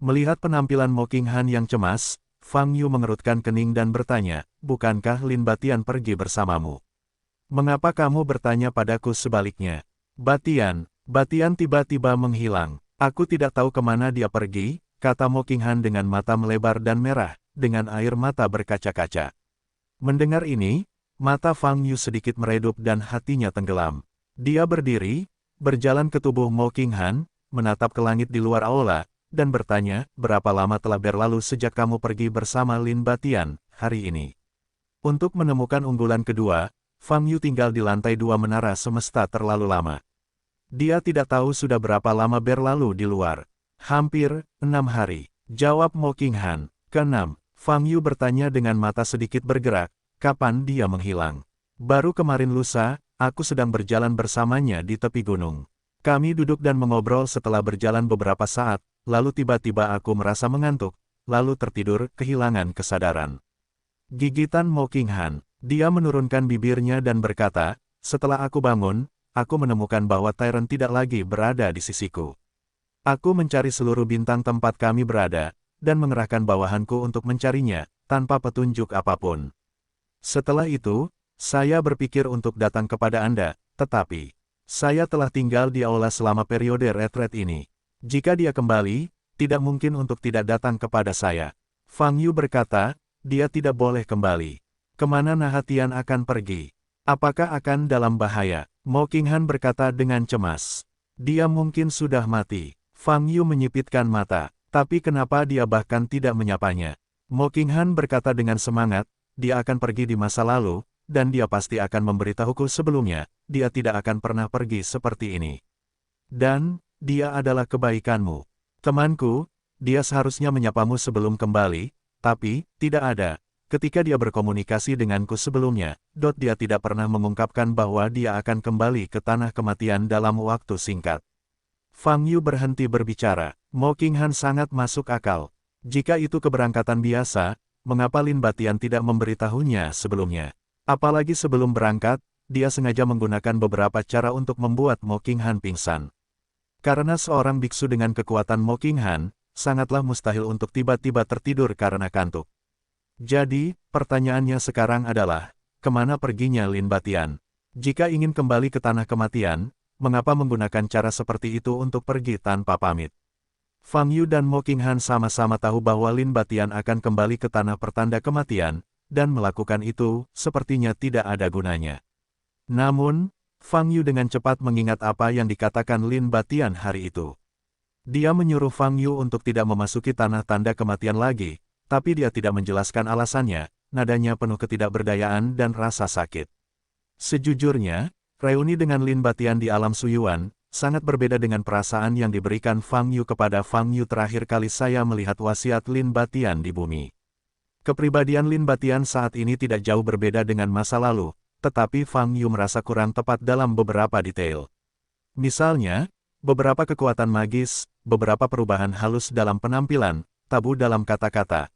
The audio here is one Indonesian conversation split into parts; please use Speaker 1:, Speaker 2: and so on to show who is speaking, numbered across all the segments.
Speaker 1: Melihat penampilan Mocking Han yang cemas, Fang Yu mengerutkan kening dan bertanya, bukankah Lin Batian pergi bersamamu? Mengapa kamu bertanya padaku sebaliknya? Batian tiba-tiba menghilang. Aku tidak tahu kemana dia pergi, kata Mocking Han dengan mata melebar dan merah, dengan air mata berkaca-kaca. Mendengar ini, mata Fang Yu sedikit meredup dan hatinya tenggelam. Dia berdiri, berjalan ke tubuh Mocking Han, menatap ke langit di luar aula, dan bertanya, berapa lama telah berlalu sejak kamu pergi bersama Lin Batian, hari ini? Untuk menemukan unggulan kedua, Fang Yu tinggal di lantai 2 menara semesta terlalu lama. Dia tidak tahu sudah berapa lama berlalu di luar. Hampir 6 hari, jawab Mocking Han. Keenam, Fang Yu bertanya dengan mata sedikit bergerak, kapan dia menghilang? Baru kemarin lusa, aku sedang berjalan bersamanya di tepi gunung. Kami duduk dan mengobrol setelah berjalan beberapa saat, lalu tiba-tiba aku merasa mengantuk, lalu tertidur, kehilangan kesadaran. Gigitan Mocking Han. Dia menurunkan bibirnya dan berkata, setelah aku bangun, aku menemukan bahwa Tyrant tidak lagi berada di sisiku. Aku mencari seluruh bintang tempat kami berada, dan mengerahkan bawahanku untuk mencarinya, tanpa petunjuk apapun. Setelah itu, saya berpikir untuk datang kepada Anda, tetapi saya telah tinggal di aula selama periode retret ini. Jika dia kembali, tidak mungkin untuk tidak datang kepada saya. Fang Yu berkata, dia tidak boleh kembali. Kemana Nahatian akan pergi? Apakah akan dalam bahaya? Mocking Han berkata dengan cemas. Dia mungkin sudah mati. Fang Yu menyipitkan mata. Tapi kenapa dia bahkan tidak menyapanya? Mocking Han berkata dengan semangat, dia akan pergi di masa lalu, dan dia pasti akan memberitahuku sebelumnya, dia tidak akan pernah pergi seperti ini. Dan, dia adalah kebaikanmu. Temanku, dia seharusnya menyapamu sebelum kembali, tapi, tidak ada. Ketika dia berkomunikasi denganku sebelumnya, dia tidak pernah mengungkapkan bahwa dia akan kembali ke tanah kematian dalam waktu singkat. Fang Yu berhenti berbicara. Mocking Han sangat masuk akal. Jika itu keberangkatan biasa, mengapa Lin Batian tidak memberitahunya sebelumnya? Apalagi sebelum berangkat, dia sengaja menggunakan beberapa cara untuk membuat Mocking Han pingsan. Karena seorang biksu dengan kekuatan Mocking Han, sangatlah mustahil untuk tiba-tiba tertidur karena kantuk. Jadi, pertanyaannya sekarang adalah, kemana perginya Lin Batian? Jika ingin kembali ke tanah kematian, mengapa menggunakan cara seperti itu untuk pergi tanpa pamit? Fang Yu dan Mocking Han sama-sama tahu bahwa Lin Batian akan kembali ke tanah pertanda kematian, dan melakukan itu, sepertinya tidak ada gunanya. Namun, Fang Yu dengan cepat mengingat apa yang dikatakan Lin Batian hari itu. Dia menyuruh Fang Yu untuk tidak memasuki tanah tanda kematian lagi, tapi dia tidak menjelaskan alasannya, nadanya penuh ketidakberdayaan dan rasa sakit. Sejujurnya, reuni dengan Lin Batian di alam Suyuan, sangat berbeda dengan perasaan yang diberikan Fang Yu kepada Fang Yu terakhir kali saya melihat wasiat Lin Batian di bumi. Kepribadian Lin Batian saat ini tidak jauh berbeda dengan masa lalu, tetapi Fang Yu merasa kurang tepat dalam beberapa detail. Misalnya, beberapa kekuatan magis, beberapa perubahan halus dalam penampilan, tabu dalam kata-kata,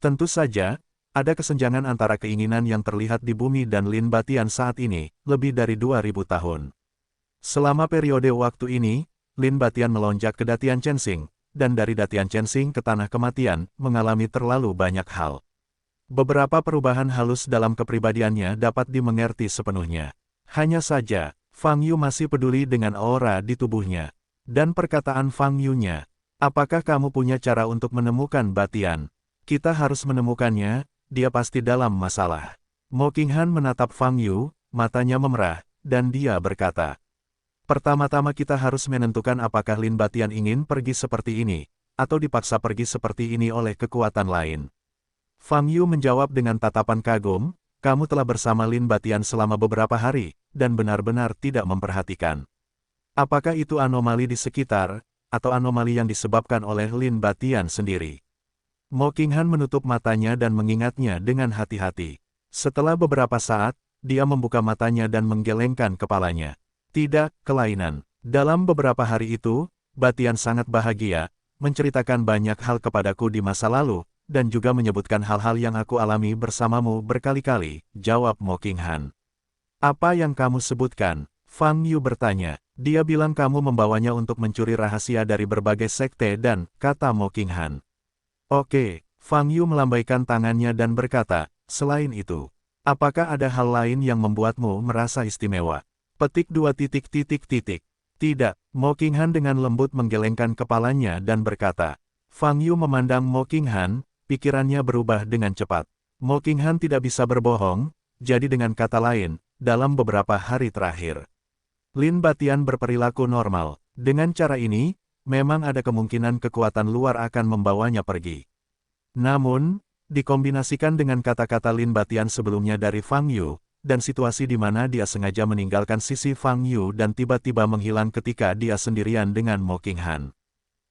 Speaker 1: Tentu saja, ada kesenjangan antara keinginan yang terlihat di bumi dan Lin Batian saat ini, lebih dari 2000 tahun. Selama periode waktu ini, Lin Batian melonjak ke Datian Chensing, dan dari Datian Chensing ke tanah kematian, mengalami terlalu banyak hal. Beberapa perubahan halus dalam kepribadiannya dapat dimengerti sepenuhnya. Hanya saja, Fang Yu masih peduli dengan aura di tubuhnya. Dan perkataan Fang Yu-nya, apakah kamu punya cara untuk menemukan Batian? Kita harus menemukannya, dia pasti dalam masalah. Mocking Han menatap Fang Yu, matanya memerah, dan dia berkata, pertama-tama kita harus menentukan apakah Lin Batian ingin pergi seperti ini, atau dipaksa pergi seperti ini oleh kekuatan lain. Fang Yu menjawab dengan tatapan kagum, kamu telah bersama Lin Batian selama beberapa hari, dan benar-benar tidak memperhatikan. Apakah itu anomali di sekitar, atau anomali yang disebabkan oleh Lin Batian sendiri? Mocking Han menutup matanya dan mengingatnya dengan hati-hati. Setelah beberapa saat, dia membuka matanya dan menggelengkan kepalanya. Tidak, kelainan. Dalam beberapa hari itu, Batian sangat bahagia, menceritakan banyak hal kepadaku di masa lalu, dan juga menyebutkan hal-hal yang aku alami bersamamu berkali-kali, jawab Mocking Han. Apa yang kamu sebutkan? Fang Yu bertanya. Dia bilang kamu membawanya untuk mencuri rahasia dari berbagai sekte dan, kata Mo Qinghan. Oke, Fang Yu melambaikan tangannya dan berkata, selain itu, apakah ada hal lain yang membuatmu merasa istimewa? Petik 2 titik titik titik. Tidak, Mo Qinghan dengan lembut menggelengkan kepalanya dan berkata. Fang Yu memandang Mo Qinghan, pikirannya berubah dengan cepat. Mo Qinghan tidak bisa berbohong, jadi dengan kata lain, dalam beberapa hari terakhir, Lin Batian berperilaku normal. Dengan cara ini, memang ada kemungkinan kekuatan luar akan membawanya pergi. Namun, dikombinasikan dengan kata-kata Lin Batian sebelumnya dari Fang Yu, dan situasi di mana dia sengaja meninggalkan sisi Fang Yu dan tiba-tiba menghilang ketika dia sendirian dengan Mo Qinghan.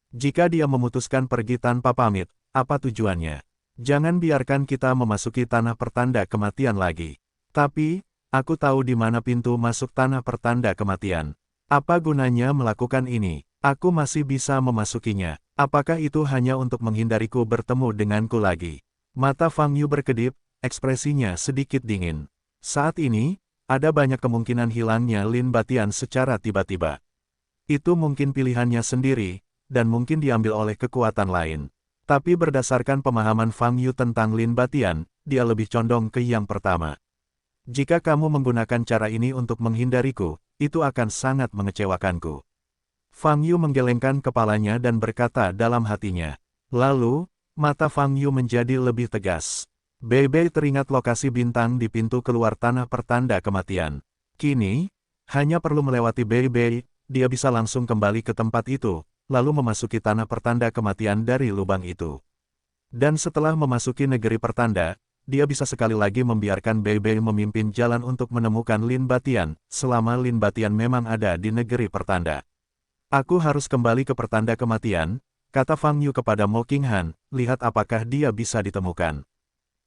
Speaker 1: Jika dia memutuskan pergi tanpa pamit, apa tujuannya? Jangan biarkan kita memasuki tanah pertanda kematian lagi. Tapi, aku tahu di mana pintu masuk tanah pertanda kematian. Apa gunanya melakukan ini? Aku masih bisa memasukinya. Apakah itu hanya untuk menghindariku bertemu denganku lagi? Mata Fang Yu berkedip, ekspresinya sedikit dingin. Saat ini, ada banyak kemungkinan hilangnya Lin Batian secara tiba-tiba. Itu mungkin pilihannya sendiri, dan mungkin diambil oleh kekuatan lain. Tapi berdasarkan pemahaman Fang Yu tentang Lin Batian, dia lebih condong ke yang pertama. Jika kamu menggunakan cara ini untuk menghindariku, itu akan sangat mengecewakanku. Fang Yu menggelengkan kepalanya dan berkata dalam hatinya. Lalu, mata Fang Yu menjadi lebih tegas. Bei teringat lokasi bintang di pintu keluar tanah pertanda kematian. Kini, hanya perlu melewati Bei, dia bisa langsung kembali ke tempat itu, lalu memasuki tanah pertanda kematian dari lubang itu. Dan setelah memasuki negeri pertanda, dia bisa sekali lagi membiarkan Bei memimpin jalan untuk menemukan Lin Batian, selama Lin Batian memang ada di negeri pertanda. Aku harus kembali ke pertanda kematian, kata Fang Yu kepada Mo Qinghan, lihat apakah dia bisa ditemukan.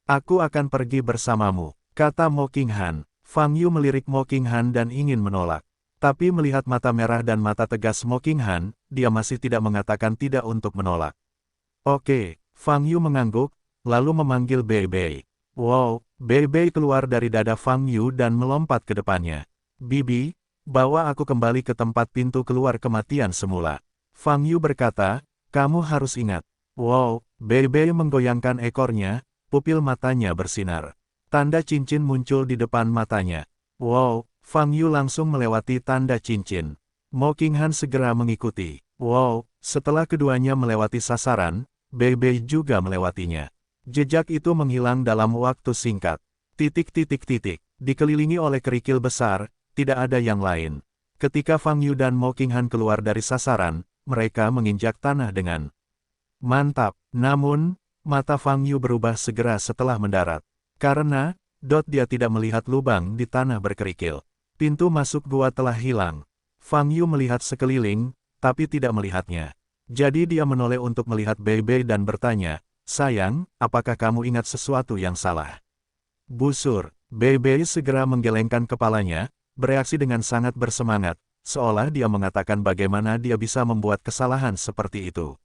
Speaker 1: Aku akan pergi bersamamu, kata Mo Qinghan. Fang Yu melirik Mo Qinghan dan ingin menolak. Tapi melihat mata merah dan mata tegas Mo Qinghan, dia masih tidak mengatakan tidak untuk menolak. Oke, Fang Yu mengangguk, lalu memanggil Bei. Wow, Bei keluar dari dada Fang Yu dan melompat ke depannya. Bibi, bawa aku kembali ke tempat pintu keluar kematian semula. Fang Yu berkata, kamu harus ingat. Wow, Bei menggoyangkan ekornya, pupil matanya bersinar. Tanda cincin muncul di depan matanya. Wow, Fang Yu langsung melewati tanda cincin. Mo Qinghan segera mengikuti. Wow, setelah keduanya melewati sasaran, Bei juga melewatinya. Jejak itu menghilang dalam waktu singkat. Dikelilingi oleh kerikil besar, tidak ada yang lain. Ketika Fang Yu dan Mo Qinghan keluar dari sasaran, mereka menginjak tanah dengan mantap. Namun, mata Fang Yu berubah segera setelah mendarat. Karena, dia tidak melihat lubang di tanah berkerikil. Pintu masuk gua telah hilang. Fang Yu melihat sekeliling, tapi tidak melihatnya. Jadi dia menoleh untuk melihat Bei dan bertanya, sayang, apakah kamu ingat sesuatu yang salah? Busur, Bei segera menggelengkan kepalanya, bereaksi dengan sangat bersemangat, seolah dia mengatakan bagaimana dia bisa membuat kesalahan seperti itu.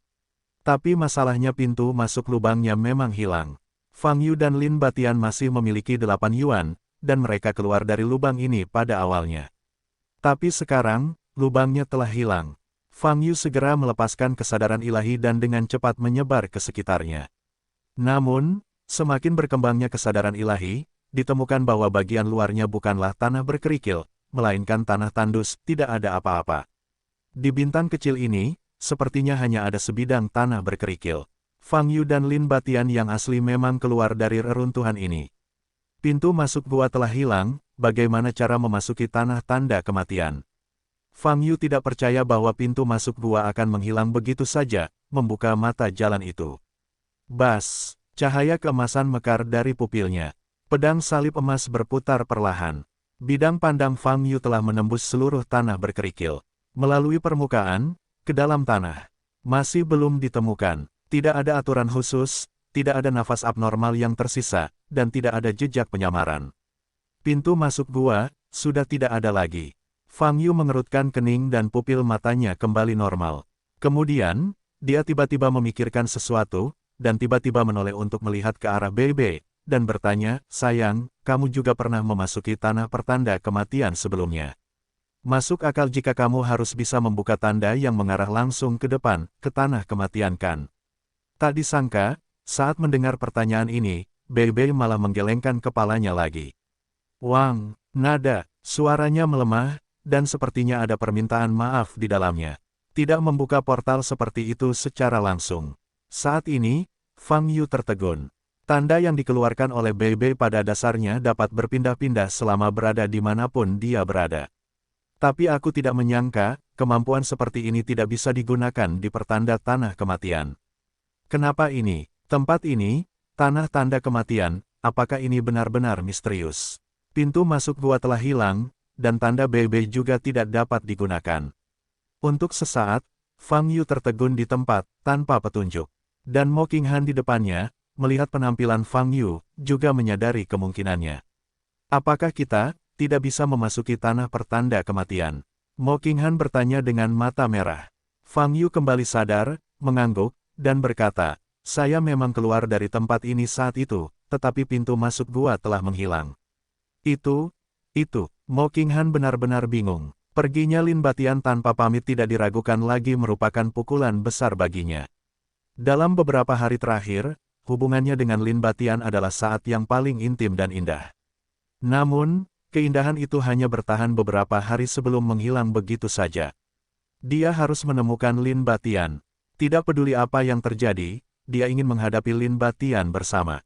Speaker 1: Tapi masalahnya pintu masuk lubangnya memang hilang. Fang Yu dan Lin Batian masih memiliki 8 yuan, dan mereka keluar dari lubang ini pada awalnya. Tapi sekarang, lubangnya telah hilang. Fang Yu segera melepaskan kesadaran ilahi dan dengan cepat menyebar ke sekitarnya. Namun, semakin berkembangnya kesadaran ilahi, ditemukan bahwa bagian luarnya bukanlah tanah berkerikil, melainkan tanah tandus, tidak ada apa-apa. Di bintang kecil ini, sepertinya hanya ada sebidang tanah berkerikil. Fang Yu dan Lin Batian yang asli memang keluar dari reruntuhan ini. Pintu masuk gua telah hilang, bagaimana cara memasuki tanah tanda kematian? Fang Yu tidak percaya bahwa pintu masuk gua akan menghilang begitu saja, membuka mata jalan itu. Bas, cahaya keemasan mekar dari pupilnya. Pedang salib emas berputar perlahan. Bidang pandang Fang Yu telah menembus seluruh tanah berkerikil. Melalui permukaan, ke dalam tanah. Masih belum ditemukan. Tidak ada aturan khusus, tidak ada nafas abnormal yang tersisa, dan tidak ada jejak penyamaran. Pintu masuk gua, sudah tidak ada lagi. Fang Yu mengerutkan kening dan pupil matanya kembali normal. Kemudian, dia tiba-tiba memikirkan sesuatu, dan tiba-tiba menoleh untuk melihat ke arah Bei, dan bertanya, sayang, kamu juga pernah memasuki tanah pertanda kematian sebelumnya. Masuk akal jika kamu harus bisa membuka tanda yang mengarah langsung ke depan, ke tanah kematian kan? Tak disangka, saat mendengar pertanyaan ini, Bei malah menggelengkan kepalanya lagi. Wang, nada, suaranya melemah, dan sepertinya ada permintaan maaf di dalamnya. Tidak membuka portal seperti itu secara langsung. Saat ini, Fang Yu tertegun. Tanda yang dikeluarkan oleh Bei pada dasarnya dapat berpindah-pindah selama berada dimanapun dia berada. Tapi aku tidak menyangka, kemampuan seperti ini tidak bisa digunakan di pertanda tanah kematian. Kenapa ini? Tempat ini, tanah tanda kematian, apakah ini benar-benar misterius? Pintu masuk gua telah hilang, dan tanda Bei juga tidak dapat digunakan. Untuk sesaat, Fang Yu tertegun di tempat, tanpa petunjuk. Dan Mo Qinghan di depannya, melihat penampilan Fang Yu, juga menyadari kemungkinannya. Apakah kita tidak bisa memasuki tanah pertanda kematian? Mo Qinghan bertanya dengan mata merah. Fang Yu kembali sadar, mengangguk, dan berkata, saya memang keluar dari tempat ini saat itu, tetapi pintu masuk gua telah menghilang. Itu, Mo Qinghan benar-benar bingung. Perginya Lin Batian tanpa pamit tidak diragukan lagi merupakan pukulan besar baginya. Dalam beberapa hari terakhir, hubungannya dengan Lin Batian adalah saat yang paling intim dan indah. Namun, keindahan itu hanya bertahan beberapa hari sebelum menghilang begitu saja. Dia harus menemukan Lin Batian. Tidak peduli apa yang terjadi, dia ingin menghadapi Lin Batian bersama.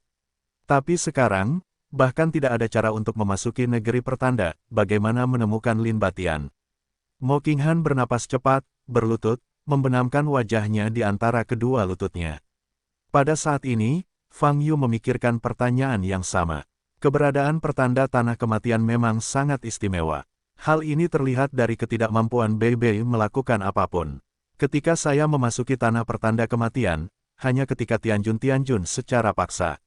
Speaker 1: Tapi sekarang, bahkan tidak ada cara untuk memasuki negeri pertanda, bagaimana menemukan Lin Batian. Mo Qinghan bernapas cepat, berlutut, membenamkan wajahnya di antara kedua lututnya. Pada saat ini, Fang Yu memikirkan pertanyaan yang sama. Keberadaan pertanda tanah kematian memang sangat istimewa. Hal ini terlihat dari ketidakmampuan Bei melakukan apapun. Ketika saya memasuki tanah pertanda kematian, hanya ketika Tianjun secara paksa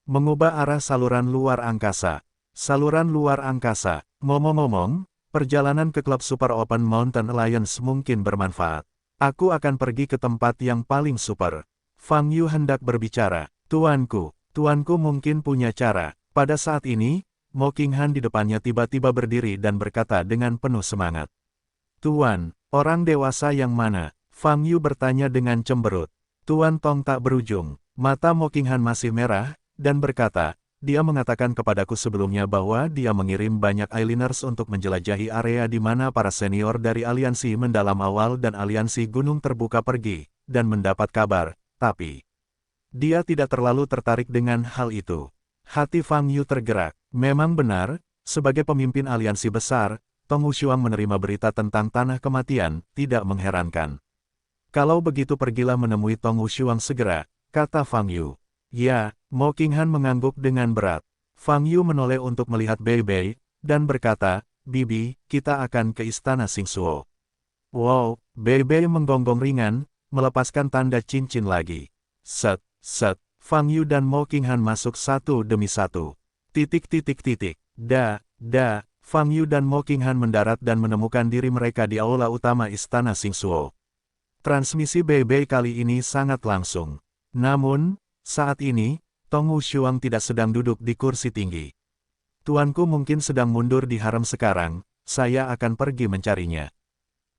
Speaker 1: mengubah arah saluran luar angkasa. Saluran luar angkasa. Ngomong-ngomong, perjalanan ke klub Super Open Mountain Alliance mungkin bermanfaat. Aku akan pergi ke tempat yang paling super. Fang Yu hendak berbicara. Tuanku mungkin punya cara. Pada saat ini, Mo Qinghan di depannya tiba-tiba berdiri dan berkata dengan penuh semangat. Tuan, orang dewasa yang mana? Fang Yu bertanya dengan cemberut. Tuan Tong tak berujung. Mata Mo Qinghan masih merah, dan berkata, dia mengatakan kepadaku sebelumnya bahwa dia mengirim banyak Islanders untuk menjelajahi area di mana para senior dari aliansi mendalam awal dan aliansi gunung terbuka pergi, dan mendapat kabar, tapi dia tidak terlalu tertarik dengan hal itu. Hati Fang Yu tergerak. Memang benar, sebagai pemimpin aliansi besar, Tong Wushuang menerima berita tentang tanah kematian, tidak mengherankan. Kalau begitu pergilah menemui Tong Wushuang segera, kata Fang Yu. Ya, Mo Qinghan mengangguk dengan berat. Fang Yu menoleh untuk melihat Bei, dan berkata, Bibi, kita akan ke istana Xingsuo. Wow, Bei menggonggong ringan, melepaskan tanda cincin lagi. Set. Fang Yu dan Mo Qinghan masuk satu demi satu. Fang Yu dan Mo Qinghan mendarat dan menemukan diri mereka di aula utama istana Xingsuo. Transmisi Bei kali ini sangat langsung. Namun, saat ini, Tong Wushuang tidak sedang duduk di kursi tinggi. Tuanku mungkin sedang mundur di harem sekarang, saya akan pergi mencarinya.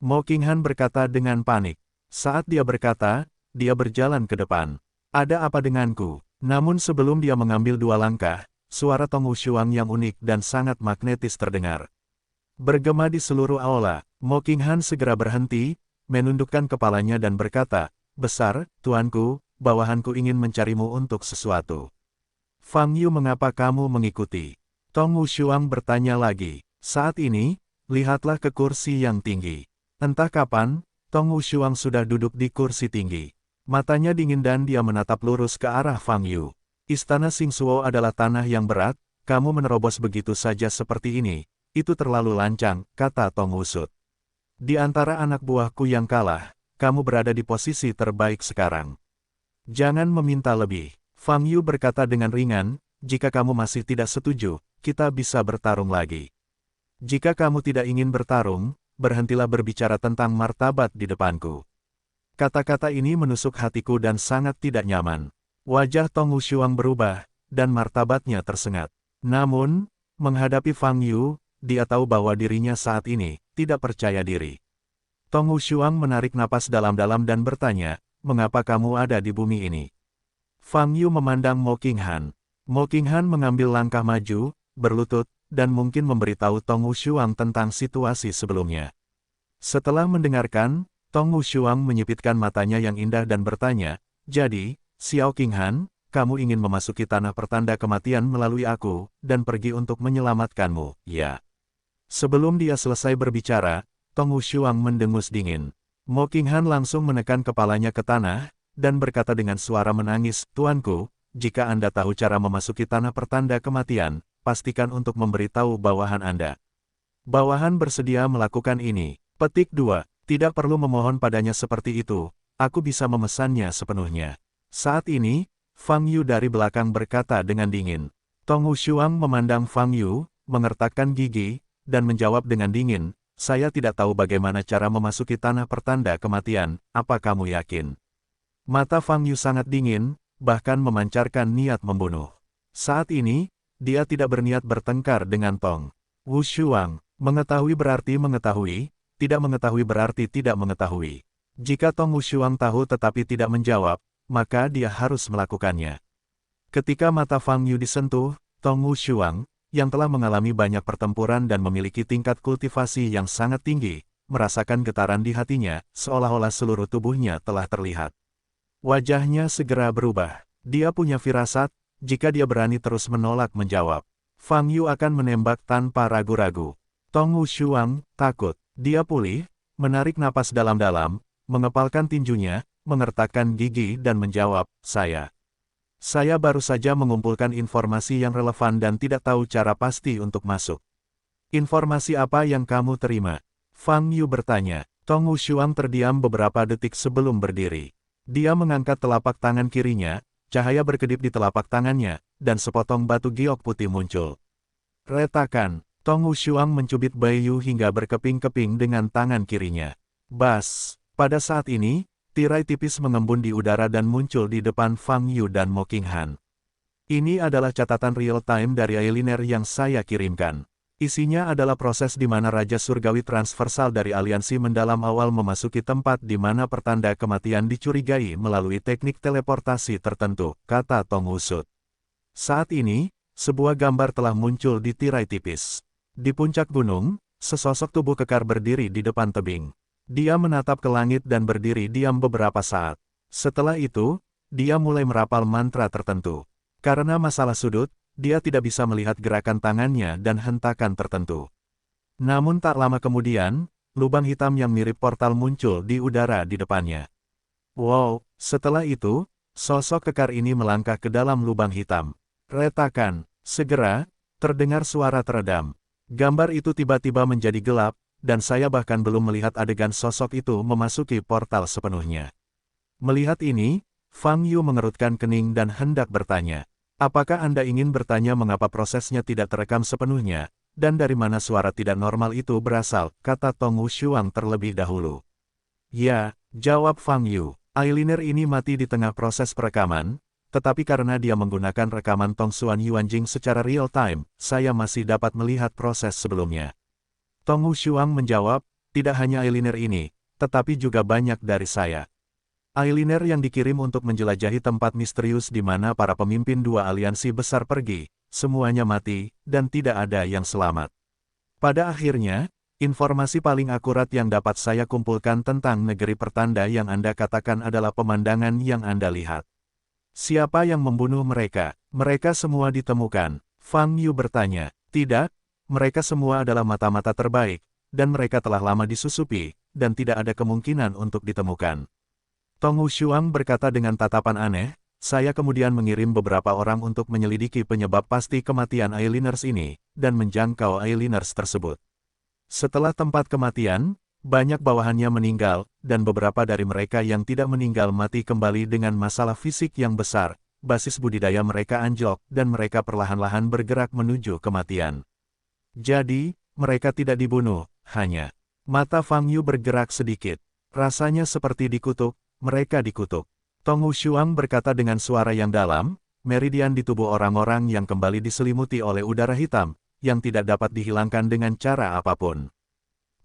Speaker 1: Mo Qinghan berkata dengan panik. Saat dia berkata, dia berjalan ke depan. Ada apa denganku? Namun sebelum dia mengambil dua langkah, suara Tong Wushuang yang unik dan sangat magnetis terdengar. Bergema di seluruh aula, Mo Qinghan segera berhenti, menundukkan kepalanya dan berkata, besar, tuanku, bawahanku ingin mencarimu untuk sesuatu. Fang Yu, mengapa kamu mengikuti? Tong Wushuang bertanya lagi. Saat ini, lihatlah ke kursi yang tinggi. Entah kapan, Tong Wushuang sudah duduk di kursi tinggi. Matanya dingin dan dia menatap lurus ke arah Fang Yu. Istana Xingsuo adalah tanah yang berat, kamu menerobos begitu saja seperti ini. Itu terlalu lancang, kata Tong Wusut. Di antara anak buahku yang kalah, kamu berada di posisi terbaik sekarang. Jangan meminta lebih. Fang Yu berkata dengan ringan, jika kamu masih tidak setuju, kita bisa bertarung lagi. Jika kamu tidak ingin bertarung, berhentilah berbicara tentang martabat di depanku. Kata-kata ini menusuk hatiku dan sangat tidak nyaman. Wajah Tong Wushuang berubah, dan martabatnya tersengat. Namun, menghadapi Fang Yu, dia tahu bahwa dirinya saat ini tidak percaya diri. Tong Wushuang menarik napas dalam-dalam dan bertanya, "Mengapa kamu ada di bumi ini?" Fang Yu memandang Mo Qinghan. Mo Qinghan mengambil langkah maju, berlutut, dan mungkin memberitahu Tong Wushuang tentang situasi sebelumnya. Setelah mendengarkan, Tong Wushuang menyipitkan matanya yang indah dan bertanya, "Jadi, Xiao Qinghan, kamu ingin memasuki tanah pertanda kematian melalui aku, dan pergi untuk menyelamatkanmu, ya?" Sebelum dia selesai berbicara, Tong Wushuang mendengus dingin. Mo Qinghan langsung menekan kepalanya ke tanah, dan berkata dengan suara menangis, "Tuanku, jika Anda tahu cara memasuki tanah pertanda kematian, pastikan untuk memberitahu bawahan Anda." "Bawahan bersedia melakukan ini." Petik 2. Tidak perlu memohon padanya seperti itu, aku bisa memesannya sepenuhnya. Saat ini, Fang Yu dari belakang berkata dengan dingin. Tong Wushuang memandang Fang Yu, mengertakkan gigi, dan menjawab dengan dingin, "Saya tidak tahu bagaimana cara memasuki tanah pertanda kematian, apa kamu yakin?" Mata Fang Yu sangat dingin, bahkan memancarkan niat membunuh. Saat ini, dia tidak berniat bertengkar dengan Tong Wushuang. Mengetahui berarti mengetahui, tidak mengetahui berarti tidak mengetahui. Jika Tong Wushuang tahu tetapi tidak menjawab, maka dia harus melakukannya. Ketika mata Fang Yu disentuh, Tong Wushuang, yang telah mengalami banyak pertempuran dan memiliki tingkat kultivasi yang sangat tinggi, merasakan getaran di hatinya, seolah-olah seluruh tubuhnya telah terlihat. Wajahnya segera berubah. Dia punya firasat, jika dia berani terus menolak menjawab, Fang Yu akan menembak tanpa ragu-ragu. Tong Wushuang takut. Dia pulih, menarik napas dalam-dalam, mengepalkan tinjunya, mengertakkan gigi dan menjawab, Saya baru saja mengumpulkan informasi yang relevan dan tidak tahu cara pasti untuk masuk." "Informasi apa yang kamu terima?" Fang Yu bertanya. Tong Wushuang terdiam beberapa detik sebelum berdiri. Dia mengangkat telapak tangan kirinya, cahaya berkedip di telapak tangannya, dan sepotong batu giok putih muncul. Retakan. Tong Wushuang mencubit Bai Yu hingga berkeping-keping dengan tangan kirinya. Bas! Pada saat ini, tirai tipis mengembun di udara dan muncul di depan Fang Yu dan Mo Qinghan. "Ini adalah catatan real-time dari Ailiner yang saya kirimkan. Isinya adalah proses di mana Raja Surgawi transversal dari aliansi mendalam awal memasuki tempat di mana pertanda kematian dicurigai melalui teknik teleportasi tertentu," kata Tong Wusut. Saat ini, sebuah gambar telah muncul di tirai tipis. Di puncak gunung, sesosok tubuh kekar berdiri di depan tebing. Dia menatap ke langit dan berdiri diam beberapa saat. Setelah itu, dia mulai merapal mantra tertentu. Karena masalah sudut, dia tidak bisa melihat gerakan tangannya dan hentakan tertentu. Namun tak lama kemudian, lubang hitam yang mirip portal muncul di udara di depannya. Wow, setelah itu, sosok kekar ini melangkah ke dalam lubang hitam. Retakan, segera, terdengar suara teredam. Gambar itu tiba-tiba menjadi gelap, dan saya bahkan belum melihat adegan sosok itu memasuki portal sepenuhnya. Melihat ini, Fang Yu mengerutkan kening dan hendak bertanya. "Apakah Anda ingin bertanya mengapa prosesnya tidak terekam sepenuhnya, dan dari mana suara tidak normal itu berasal?" kata Tong Wushuang terlebih dahulu. "Ya," jawab Fang Yu. "Ailiner ini mati di tengah proses perekaman, tetapi karena dia menggunakan rekaman Tong Xuan Yuanjing secara real-time, saya masih dapat melihat proses sebelumnya." Tong Wushuang menjawab, "Tidak hanya Ailiner ini, tetapi juga banyak dari saya. Ailiner yang dikirim untuk menjelajahi tempat misterius di mana para pemimpin dua aliansi besar pergi, semuanya mati, dan tidak ada yang selamat. Pada akhirnya, informasi paling akurat yang dapat saya kumpulkan tentang negeri pertanda yang Anda katakan adalah pemandangan yang Anda lihat. Siapa yang membunuh mereka? Mereka semua ditemukan." Fang Yu bertanya. "Tidak, mereka semua adalah mata-mata terbaik, dan mereka telah lama disusupi, dan tidak ada kemungkinan untuk ditemukan." Tong Wushuang berkata dengan tatapan aneh, "Saya kemudian mengirim beberapa orang untuk menyelidiki penyebab pasti kematian Ailiners ini, dan menjangkau Ailiners tersebut. Setelah tempat kematian, banyak bawahannya meninggal, dan beberapa dari mereka yang tidak meninggal mati kembali dengan masalah fisik yang besar, basis budidaya mereka anjlok, dan mereka perlahan-lahan bergerak menuju kematian. Jadi, mereka tidak dibunuh, hanya..." Mata Fang Yu bergerak sedikit. Rasanya seperti dikutuk, mereka dikutuk. Tong Wushuang berkata dengan suara yang dalam, "Meridian di tubuh orang-orang yang kembali diselimuti oleh udara hitam, yang tidak dapat dihilangkan dengan cara apapun.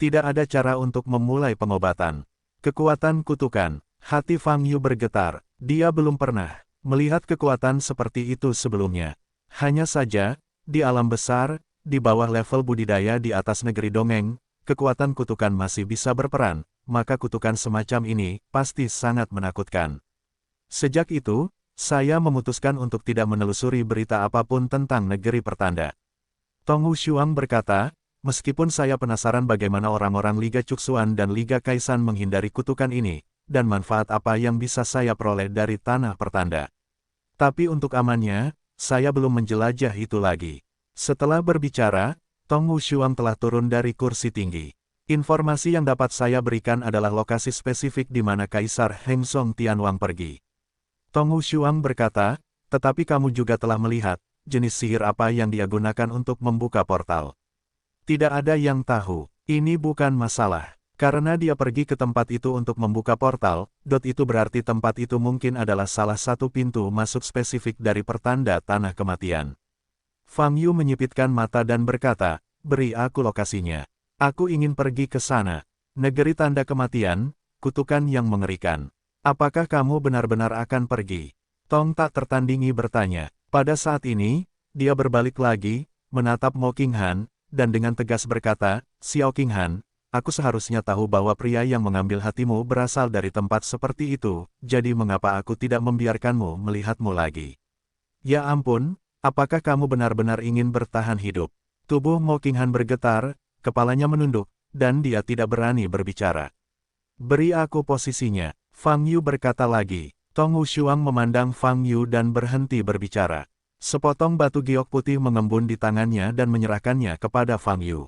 Speaker 1: Tidak ada cara untuk memulai pengobatan. Kekuatan kutukan. Hati Fang Yu bergetar. Dia belum pernah melihat kekuatan seperti itu sebelumnya. Hanya saja, di alam besar, di bawah level budidaya di atas negeri dongeng, kekuatan kutukan masih bisa berperan, maka kutukan semacam ini pasti sangat menakutkan. Sejak itu, saya memutuskan untuk tidak menelusuri berita apapun tentang negeri pertanda. Tong Wushuang berkata, meskipun saya penasaran bagaimana orang-orang Liga Cuksuan dan Liga Kaisan menghindari kutukan ini, dan manfaat apa yang bisa saya peroleh dari tanah pertanda. Tapi untuk amannya, saya belum menjelajah itu lagi. Setelah berbicara, Tong Wushuang telah turun dari kursi tinggi. Informasi yang dapat saya berikan adalah lokasi spesifik di mana Kaisar Heng Song Tianwang pergi. Tong Wushuang berkata, tetapi kamu juga telah melihat, jenis sihir apa yang dia gunakan untuk membuka portal. Tidak ada yang tahu, ini bukan masalah. Karena dia pergi ke tempat itu untuk membuka portal, itu berarti tempat itu mungkin adalah salah satu pintu masuk spesifik dari pertanda tanah kematian. Fang Yu menyipitkan mata dan berkata, beri aku lokasinya. Aku ingin pergi ke sana. Negeri tanda kematian, kutukan yang mengerikan. Apakah kamu benar-benar akan pergi? Tong tak tertandingi bertanya. Pada saat ini, dia berbalik lagi, menatap Mo Qinghan, dan dengan tegas berkata, Xiao Qinghan, aku seharusnya tahu bahwa pria yang mengambil hatimu berasal dari tempat seperti itu, jadi mengapa aku tidak membiarkanmu melihatmu lagi? Ya ampun, apakah kamu benar-benar ingin bertahan hidup? Tubuh Mo Qinghan bergetar, kepalanya menunduk, dan dia tidak berani berbicara. Beri aku posisinya. Fang Yu berkata lagi. Tong Wushuang memandang Fang Yu dan berhenti berbicara. Sepotong batu giok putih mengembun di tangannya dan menyerahkannya kepada Fang Yu.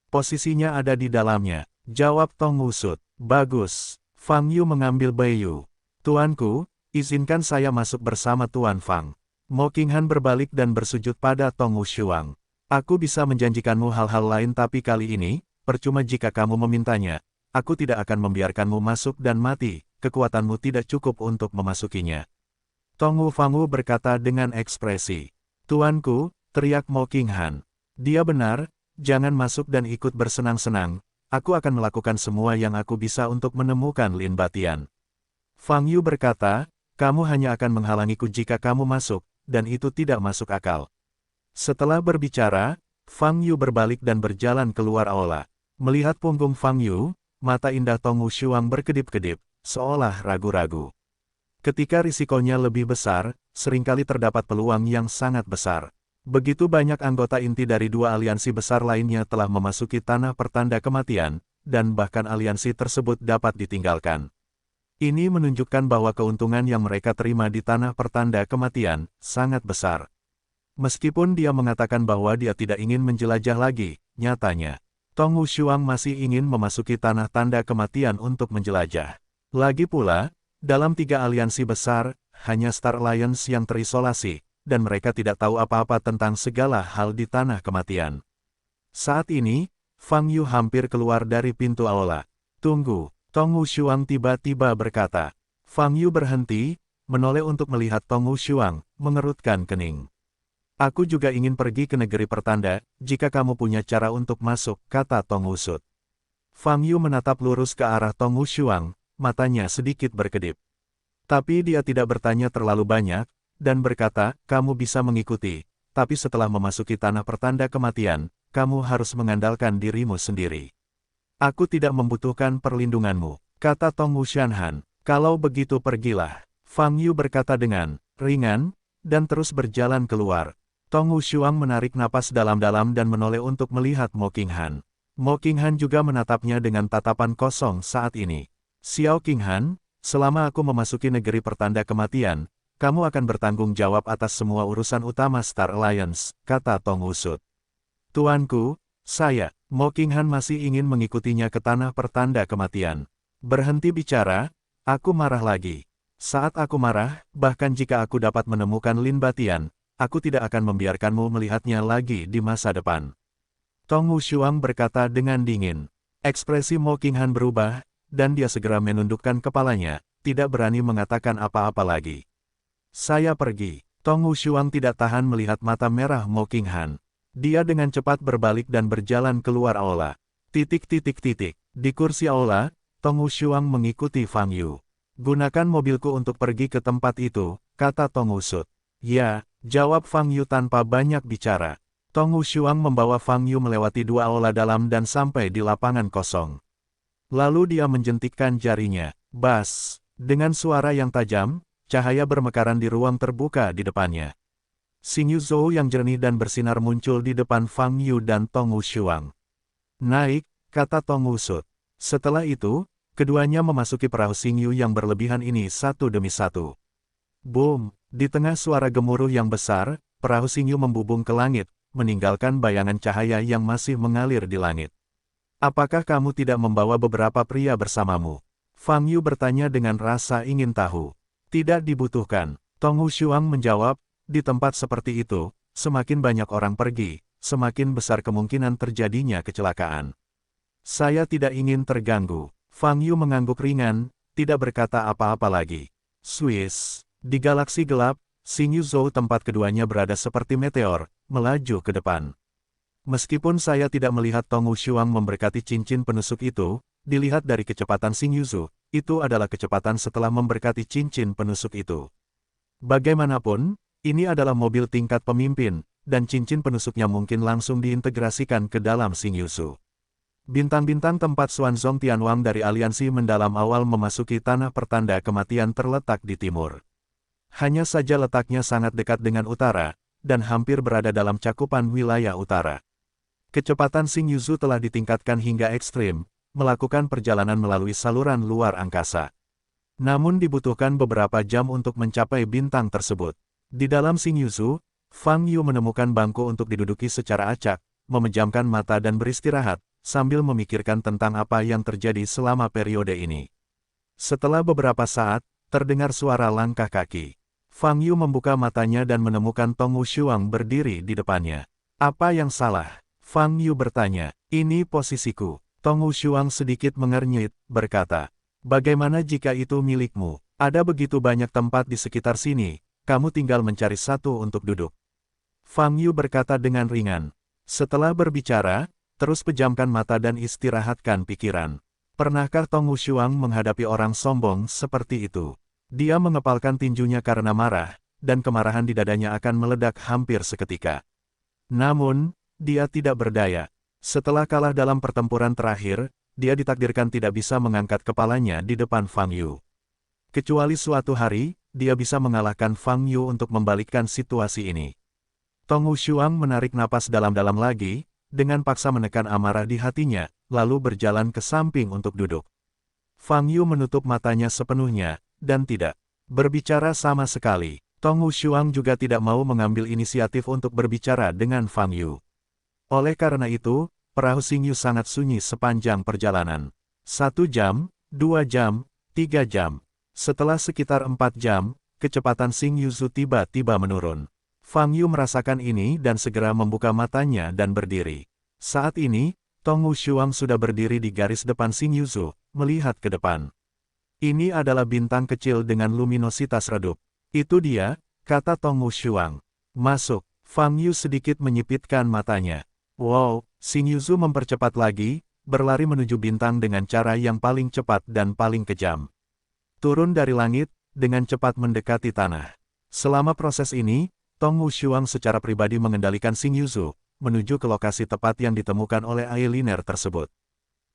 Speaker 1: Posisinya ada di dalamnya, jawab Tong Wusut. Bagus. Fang Yu mengambil Beiyu. Tuanku, izinkan saya masuk bersama Tuan Fang. Mo Qinghan berbalik dan bersujud pada Tong Wushuang. Aku bisa menjanjikanmu hal-hal lain tapi kali ini, percuma jika kamu memintanya. Aku tidak akan membiarkanmu masuk dan mati, kekuatanmu tidak cukup untuk memasukinya. Tong Wufangu berkata dengan ekspresi. Tuanku, teriak Mo Qinghan. Dia benar, jangan masuk dan ikut bersenang-senang, aku akan melakukan semua yang aku bisa untuk menemukan Lin Batian. Fang Yu berkata, kamu hanya akan menghalangiku jika kamu masuk, dan itu tidak masuk akal. Setelah berbicara, Fang Yu berbalik dan berjalan keluar aula. Melihat punggung Fang Yu, mata indah Tong Wushuang berkedip-kedip, seolah ragu-ragu. Ketika risikonya lebih besar, seringkali terdapat peluang yang sangat besar. Begitu banyak anggota inti dari dua aliansi besar lainnya telah memasuki tanah pertanda kematian, dan bahkan aliansi tersebut dapat ditinggalkan. Ini menunjukkan bahwa keuntungan yang mereka terima di tanah pertanda kematian sangat besar. Meskipun dia mengatakan bahwa dia tidak ingin menjelajah lagi, nyatanya Tong Wushuang masih ingin memasuki tanah tanda kematian untuk menjelajah. Lagi pula, dalam tiga aliansi besar, hanya Star Alliance yang terisolasi, dan mereka tidak tahu apa-apa tentang segala hal di tanah kematian. Saat ini, Fang Yu hampir keluar dari pintu aula. Tunggu, Tong Wushuang tiba-tiba berkata. Fang Yu berhenti, menoleh untuk melihat Tong Wushuang, mengerutkan kening. Aku juga ingin pergi ke negeri pertanda, jika kamu punya cara untuk masuk, kata Tong Wusut. Fang Yu menatap lurus ke arah Tong Wushuang, matanya sedikit berkedip. Tapi dia tidak bertanya terlalu banyak, dan berkata, kamu bisa mengikuti, tapi setelah memasuki tanah pertanda kematian, kamu harus mengandalkan dirimu sendiri. Aku tidak membutuhkan perlindunganmu, kata Tong Wushanhan. Kalau begitu pergilah. Fang Yu berkata dengan ringan, dan terus berjalan keluar. Tong Wushuang menarik napas dalam-dalam dan menoleh untuk melihat Mo Qinghan. Mo Qinghan juga menatapnya dengan tatapan kosong saat ini. Xiao Qinghan, selama aku memasuki negeri pertanda kematian, kamu akan bertanggung jawab atas semua urusan utama Star Alliance, kata Tong Wusut. Tuanku, Mo Qinghan masih ingin mengikutinya ke tanah pertanda kematian. Berhenti bicara, aku marah lagi. Saat aku marah, bahkan jika aku dapat menemukan Lin Batian, aku tidak akan membiarkanmu melihatnya lagi di masa depan. Tong Wushuang berkata dengan dingin. Ekspresi Mo Qinghan berubah, dan dia segera menundukkan kepalanya, tidak berani mengatakan apa-apa lagi. Saya pergi. Tong Wushuang tidak tahan melihat mata merah Mo Qinghan. Dia dengan cepat berbalik dan berjalan keluar aula. Di kursi aula, Tong Wushuang mengikuti Fang Yu. Gunakan mobilku untuk pergi ke tempat itu, kata Tong Wusut. Ya, jawab Fang Yu tanpa banyak bicara. Tong Wushuang membawa Fang Yu melewati 2 aula dalam dan sampai di lapangan kosong. Lalu dia menjentikkan jarinya. Bas! Dengan suara yang tajam, cahaya bermekaran di ruang terbuka di depannya. Xing Yu Zhou yang jernih dan bersinar muncul di depan Fang Yu dan Tong Wushuang. Naik, kata Tong Wusut. Setelah itu, keduanya memasuki perahu Xing Yu yang berlebihan ini satu demi satu. Boom! Di tengah suara gemuruh yang besar, perahu Xing Yu membubung ke langit, meninggalkan bayangan cahaya yang masih mengalir di langit. Apakah kamu tidak membawa beberapa pria bersamamu? Fang Yu bertanya dengan rasa ingin tahu. Tidak dibutuhkan. Tong Wushuang menjawab, di tempat seperti itu, semakin banyak orang pergi, semakin besar kemungkinan terjadinya kecelakaan. Saya tidak ingin terganggu. Fang Yu mengangguk ringan, tidak berkata apa-apa lagi. Swiss. Di galaksi gelap, Xing Yu Zhou tempat keduanya berada seperti meteor, melaju ke depan. Meskipun saya tidak melihat Tong Wushuang memberkati cincin penusuk itu, dilihat dari kecepatan Xing Yu Zhou, itu adalah kecepatan setelah memberkati cincin penusuk itu. Bagaimanapun, ini adalah mobil tingkat pemimpin, dan cincin penusuknya mungkin langsung diintegrasikan ke dalam Xing Yu Zhou. Bintang-bintang tempat Xuanzong Tianwang dari aliansi mendalam awal memasuki tanah pertanda kematian terletak di timur. Hanya saja letaknya sangat dekat dengan utara, dan hampir berada dalam cakupan wilayah utara. Kecepatan Xing Yu Zhou telah ditingkatkan hingga ekstrim, melakukan perjalanan melalui saluran luar angkasa. Namun dibutuhkan beberapa jam untuk mencapai bintang tersebut. Di dalam Xing Yu Zhou, Fang Yu menemukan bangku untuk diduduki secara acak, memejamkan mata dan beristirahat, sambil memikirkan tentang apa yang terjadi selama periode ini. Setelah beberapa saat, terdengar suara langkah kaki. Fang Yu membuka matanya dan menemukan Tong Wushuang berdiri di depannya. Apa yang salah? Fang Yu bertanya. Ini posisiku. Tong Wushuang sedikit mengernyit, berkata. Bagaimana jika itu milikmu? Ada begitu banyak tempat di sekitar sini, kamu tinggal mencari satu untuk duduk. Fang Yu berkata dengan ringan. Setelah berbicara, terus pejamkan mata dan istirahatkan pikiran. Pernahkah Tong Wushuang menghadapi orang sombong seperti itu? Dia mengepalkan tinjunya karena marah, dan kemarahan di dadanya akan meledak hampir seketika. Namun, dia tidak berdaya. Setelah kalah dalam pertempuran terakhir, dia ditakdirkan tidak bisa mengangkat kepalanya di depan Fang Yu. Kecuali suatu hari, dia bisa mengalahkan Fang Yu untuk membalikkan situasi ini. Tong Wushuang menarik napas dalam-dalam lagi, dengan paksa menekan amarah di hatinya, lalu berjalan ke samping untuk duduk. Fang Yu menutup matanya sepenuhnya, dan tidak berbicara sama sekali. Tong Wushuang juga tidak mau mengambil inisiatif untuk berbicara dengan Fang Yu. Oleh karena itu, perahu Xing Yu sangat sunyi sepanjang perjalanan. 1 jam, 2 jam, 3 jam. Setelah sekitar 4 jam, kecepatan Xing Yu Zhou tiba-tiba menurun. Fang Yu merasakan ini dan segera membuka matanya dan berdiri. Saat ini, Tong Wushuang sudah berdiri di garis depan Xing Yu Zhou, melihat ke depan. Ini adalah bintang kecil dengan luminositas redup. Itu dia, kata Tong Wushuang. Masuk. Fang Yu sedikit menyipitkan matanya. Wow, Xing Yu Zhou mempercepat lagi, berlari menuju bintang dengan cara yang paling cepat dan paling kejam. Turun dari langit, dengan cepat mendekati tanah. Selama proses ini, Tong Wushuang secara pribadi mengendalikan Xing Yu Zhou, menuju ke lokasi tepat yang ditemukan oleh eyeliner tersebut.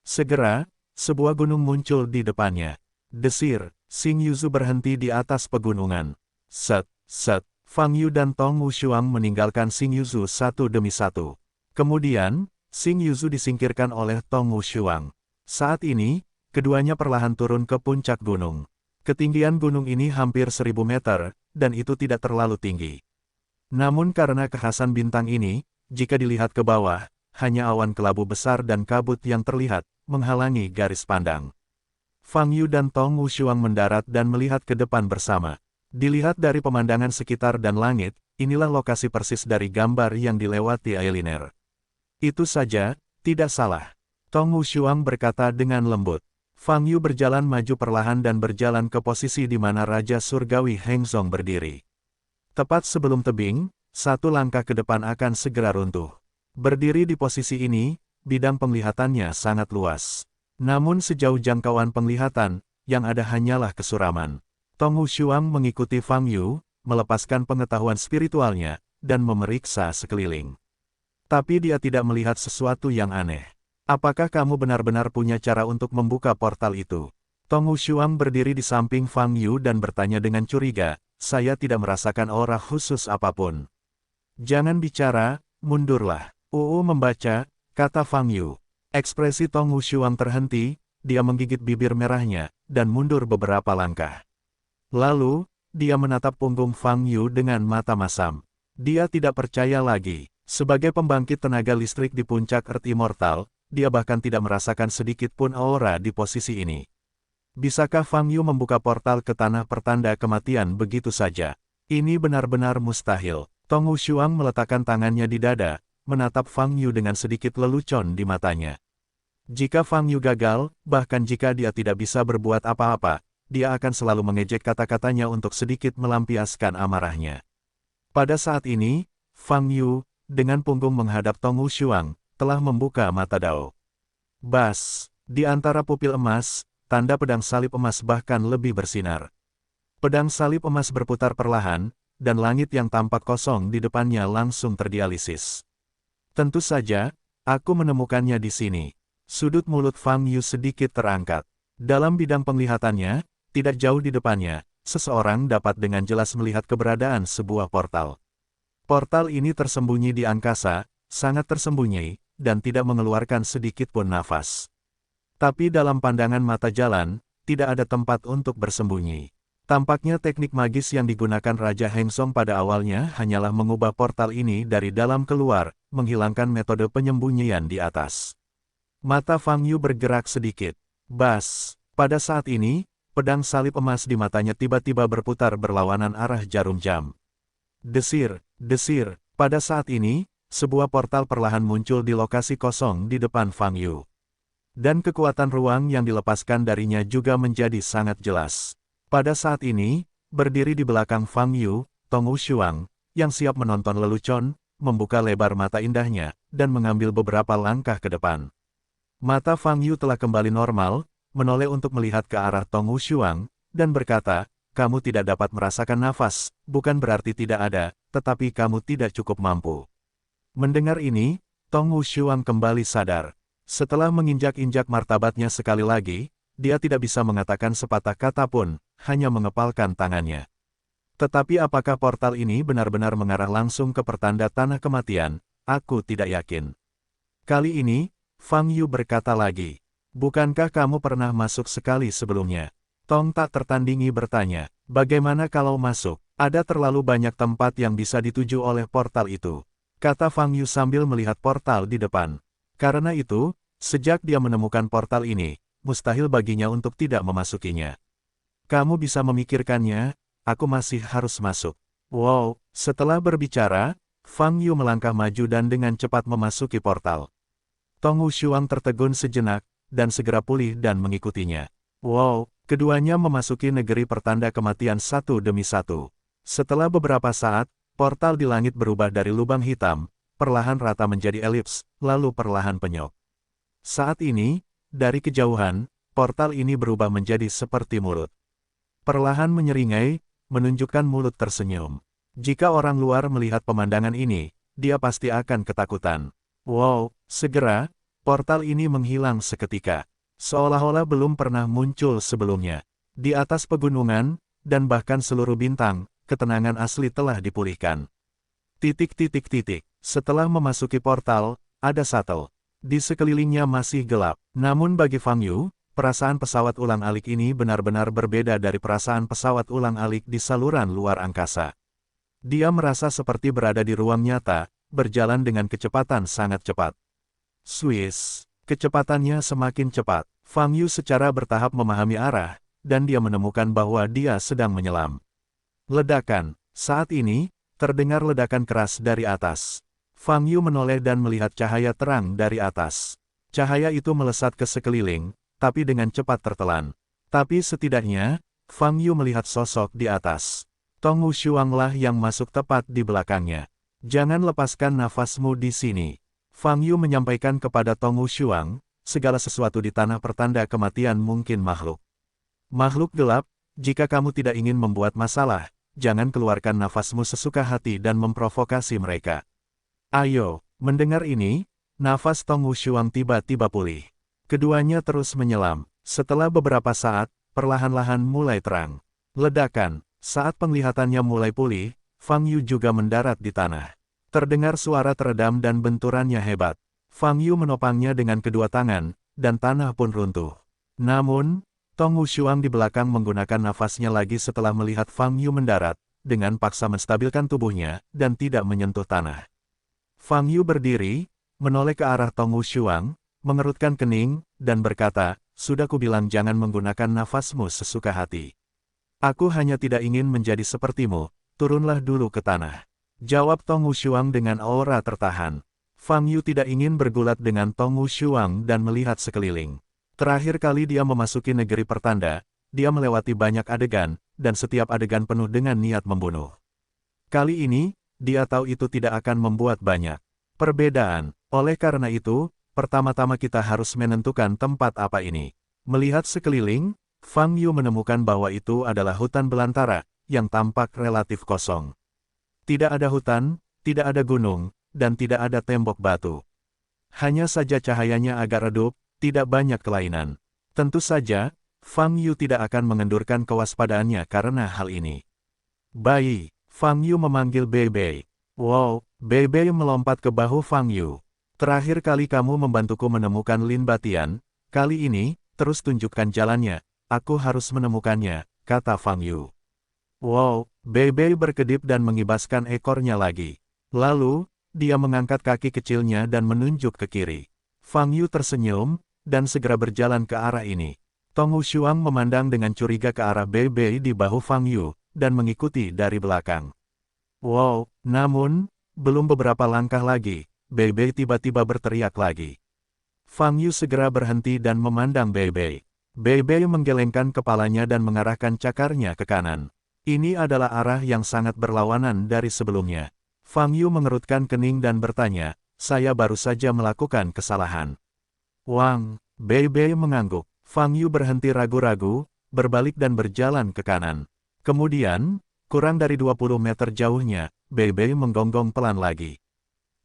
Speaker 1: Segera, sebuah gunung muncul di depannya. Desir, Xing Yu Zhou berhenti di atas pegunungan. Set, set, Fang Yu dan Tong Wushuang meninggalkan Xing Yu Zhou satu demi satu. Kemudian, Xing Yu Zhou disingkirkan oleh Tong Wushuang. Saat ini, keduanya perlahan turun ke puncak gunung. Ketinggian gunung ini hampir 1000 meter, dan itu tidak terlalu tinggi. Namun karena kekhasan bintang ini, jika dilihat ke bawah, hanya awan kelabu besar dan kabut yang terlihat, menghalangi garis pandang. Fang Yu dan Tong Wushuang mendarat dan melihat ke depan bersama. Dilihat dari pemandangan sekitar dan langit, inilah lokasi persis dari gambar yang dilewati eyeliner. Itu saja, tidak salah. Tong Wushuang berkata dengan lembut. Fang Yu berjalan maju perlahan dan berjalan ke posisi di mana Raja Surgawi Hengzong berdiri. Tepat sebelum tebing, satu langkah ke depan akan segera runtuh. Berdiri di posisi ini, bidang penglihatannya sangat luas. Namun sejauh jangkauan penglihatan, yang ada hanyalah kesuraman. Tong Wushuang mengikuti Fang Yu, melepaskan pengetahuan spiritualnya, dan memeriksa sekeliling. Tapi dia tidak melihat sesuatu yang aneh. Apakah kamu benar-benar punya cara untuk membuka portal itu? Tong Wushuang berdiri di samping Fang Yu dan bertanya dengan curiga, saya tidak merasakan aura khusus apapun. Jangan bicara, mundurlah. Membaca, kata Fang Yu. Ekspresi Tong Wushuang terhenti, dia menggigit bibir merahnya, dan mundur beberapa langkah. Lalu, dia menatap punggung Fang Yu dengan mata masam. Dia tidak percaya lagi. Sebagai pembangkit tenaga listrik di puncak Earth Immortal, dia bahkan tidak merasakan sedikit pun aura di posisi ini. Bisakah Fang Yu membuka portal ke tanah pertanda kematian begitu saja? Ini benar-benar mustahil. Tong Wushuang meletakkan tangannya di dada, menatap Fang Yu dengan sedikit lelucon di matanya. Jika Fang Yu gagal, bahkan jika dia tidak bisa berbuat apa-apa, dia akan selalu mengejek kata-katanya untuk sedikit melampiaskan amarahnya. Pada saat ini, Fang Yu, dengan punggung menghadap Tong Wushuang, telah membuka mata Dao. Bas, di antara pupil emas, tanda pedang salib emas bahkan lebih bersinar. Pedang salib emas berputar perlahan, dan langit yang tampak kosong di depannya langsung terdialisis. Tentu saja, aku menemukannya di sini. Sudut mulut Fang Yu sedikit terangkat. Dalam bidang penglihatannya, tidak jauh di depannya, seseorang dapat dengan jelas melihat keberadaan sebuah portal. Portal ini tersembunyi di angkasa, sangat tersembunyi, dan tidak mengeluarkan sedikit pun nafas. Tapi dalam pandangan mata jalan, tidak ada tempat untuk bersembunyi. Tampaknya teknik magis yang digunakan Raja Heng Song pada awalnya hanyalah mengubah portal ini dari dalam keluar, menghilangkan metode penyembunyian di atas. Mata Fang Yu bergerak sedikit. Bas, pada saat ini, pedang salib emas di matanya tiba-tiba berputar berlawanan arah jarum jam. Desir, desir, pada saat ini, sebuah portal perlahan muncul di lokasi kosong di depan Fang Yu. Dan kekuatan ruang yang dilepaskan darinya juga menjadi sangat jelas. Pada saat ini, berdiri di belakang Fang Yu, Tong Wushuang, yang siap menonton lelucon, membuka lebar mata indahnya, dan mengambil beberapa langkah ke depan. Mata Fang Yu telah kembali normal, menoleh untuk melihat ke arah Tong Wushuang, dan berkata, kamu tidak dapat merasakan nafas, bukan berarti tidak ada, tetapi kamu tidak cukup mampu. Mendengar ini, Tong Wushuang kembali sadar. Setelah menginjak-injak martabatnya sekali lagi, dia tidak bisa mengatakan sepatah kata pun, hanya mengepalkan tangannya. Tetapi apakah portal ini benar-benar mengarah langsung ke pertanda tanah kematian? Aku tidak yakin. Kali ini, Fang Yu berkata lagi, bukankah kamu pernah masuk sekali sebelumnya? Tong tak tertandingi bertanya, bagaimana kalau masuk? Ada terlalu banyak tempat yang bisa dituju oleh portal itu. Kata Fang Yu sambil melihat portal di depan. Karena itu, sejak dia menemukan portal ini, mustahil baginya untuk tidak memasukinya. Kamu bisa memikirkannya, aku masih harus masuk. Wow, setelah berbicara, Fang Yu melangkah maju dan dengan cepat memasuki portal. Tong Wushuang tertegun sejenak, dan segera pulih dan mengikutinya. Wow, keduanya memasuki negeri pertanda kematian satu demi satu. Setelah beberapa saat, portal di langit berubah dari lubang hitam, perlahan rata menjadi elips, lalu perlahan penyok. Saat ini, dari kejauhan, portal ini berubah menjadi seperti mulut. Perlahan menyeringai, menunjukkan mulut tersenyum. Jika orang luar melihat pemandangan ini, dia pasti akan ketakutan. Wow, segera, portal ini menghilang seketika. Seolah-olah belum pernah muncul sebelumnya. Di atas pegunungan, dan bahkan seluruh bintang, ketenangan asli telah dipulihkan. Setelah memasuki portal, ada shuttle. Di sekelilingnya masih gelap. Namun bagi Fang Yu, perasaan pesawat ulang-alik ini benar-benar berbeda dari perasaan pesawat ulang-alik di saluran luar angkasa. Dia merasa seperti berada di ruang nyata, berjalan dengan kecepatan sangat cepat. Swiss, kecepatannya semakin cepat. Fang Yu secara bertahap memahami arah, dan dia menemukan bahwa dia sedang menyelam. Ledakan, saat ini, terdengar ledakan keras dari atas. Fang Yu menoleh dan melihat cahaya terang dari atas. Cahaya itu melesat ke sekeliling, tapi dengan cepat tertelan. Tapi setidaknya, Fang Yu melihat sosok di atas. Tong Wushuang lah yang masuk tepat di belakangnya. Jangan lepaskan nafasmu di sini. Fang Yu menyampaikan kepada Tong Wushuang, segala sesuatu di tanah pertanda kematian mungkin makhluk. Makhluk gelap, jika kamu tidak ingin membuat masalah, jangan keluarkan nafasmu sesuka hati dan memprovokasi mereka. Ayo, mendengar ini, nafas Tong Wushuang tiba-tiba pulih. Keduanya terus menyelam. Setelah beberapa saat, perlahan-lahan mulai terang. Ledakan, saat penglihatannya mulai pulih, Fang Yu juga mendarat di tanah. Terdengar suara teredam dan benturannya hebat. Fang Yu menopangnya dengan kedua tangan, dan tanah pun runtuh. Namun, Tong Wushuang di belakang menggunakan nafasnya lagi setelah melihat Fang Yu mendarat, dengan paksa menstabilkan tubuhnya, dan tidak menyentuh tanah. Fang Yu berdiri, menoleh ke arah Tong Wushuang, mengerutkan kening, dan berkata, sudah kubilang jangan menggunakan nafasmu sesuka hati. Aku hanya tidak ingin menjadi sepertimu, turunlah dulu ke tanah. Jawab Tong Wushuang dengan aura tertahan. Fang Yu tidak ingin bergulat dengan Tong Wushuang dan melihat sekeliling. Terakhir kali dia memasuki negeri pertanda, dia melewati banyak adegan, dan setiap adegan penuh dengan niat membunuh. Kali ini, dia tahu itu tidak akan membuat banyak perbedaan. Oleh karena itu, pertama-tama kita harus menentukan tempat apa ini. Melihat sekeliling, Fang Yu menemukan bahwa itu adalah hutan belantara, yang tampak relatif kosong. Tidak ada hutan, tidak ada gunung, dan tidak ada tembok batu. Hanya saja cahayanya agak redup, tidak banyak kelainan. Tentu saja, Fang Yu tidak akan mengendurkan kewaspadaannya karena hal ini. Bayi, Fang Yu memanggil Bei. Wow, Bei melompat ke bahu Fang Yu. Terakhir kali kamu membantuku menemukan Lin Batian, kali ini, terus tunjukkan jalannya, aku harus menemukannya, kata Fang Yu. Wow, Bei berkedip dan mengibaskan ekornya lagi. Lalu, dia mengangkat kaki kecilnya dan menunjuk ke kiri. Fang Yu tersenyum, dan segera berjalan ke arah ini. Tong Wushuang memandang dengan curiga ke arah Bei di bahu Fang Yu, dan mengikuti dari belakang. Wow, namun, belum beberapa langkah lagi, Bei tiba-tiba berteriak lagi. Fang Yu segera berhenti dan memandang Bei. Bei menggelengkan kepalanya dan mengarahkan cakarnya ke kanan. Ini adalah arah yang sangat berlawanan dari sebelumnya. Fang Yu mengerutkan kening dan bertanya, saya baru saja melakukan kesalahan. Wang, Bei mengangguk. Fang Yu berhenti ragu-ragu, berbalik dan berjalan ke kanan. Kemudian, kurang dari 20 meter jauhnya, Bei menggonggong pelan lagi.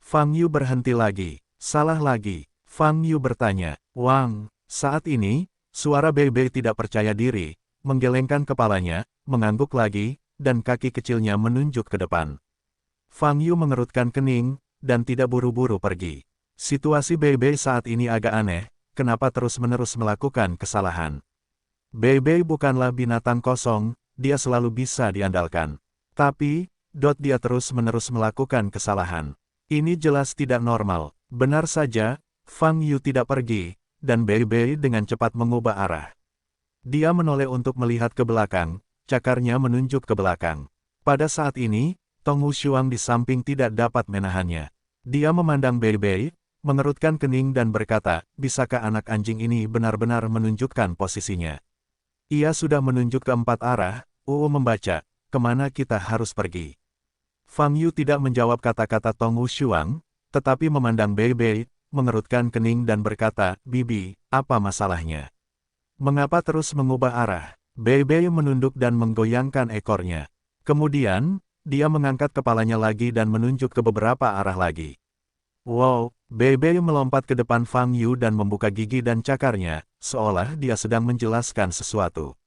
Speaker 1: Fang Yu berhenti lagi. Salah lagi. Fang Yu bertanya, Wang, saat ini, suara Bei tidak percaya diri, menggelengkan kepalanya, mengangguk lagi, dan kaki kecilnya menunjuk ke depan. Fang Yu mengerutkan kening, dan tidak buru-buru pergi. Situasi Bei saat ini agak aneh, kenapa terus-menerus melakukan kesalahan. Bei bukanlah binatang kosong, dia selalu bisa diandalkan. Tapi, dia terus-menerus melakukan kesalahan. Ini jelas tidak normal. Benar saja, Fang Yu tidak pergi, dan Bei dengan cepat mengubah arah. Dia menoleh untuk melihat ke belakang, cakarnya menunjuk ke belakang. Pada saat ini, Tong Wushuang di samping tidak dapat menahannya. Dia memandang Bei, mengerutkan kening dan berkata, bisakah anak anjing ini benar-benar menunjukkan posisinya? Ia sudah menunjuk ke 4 arah, membaca, kemana kita harus pergi. Fang Yu tidak menjawab kata-kata Tong Wushuang, tetapi memandang Bei, mengerutkan kening dan berkata, Bibi, apa masalahnya? Mengapa terus mengubah arah? Bei menunduk dan menggoyangkan ekornya. Kemudian, dia mengangkat kepalanya lagi dan menunjuk ke beberapa arah lagi. Wow, Bei melompat ke depan Fang Yu dan membuka gigi dan cakarnya, seolah dia sedang menjelaskan sesuatu.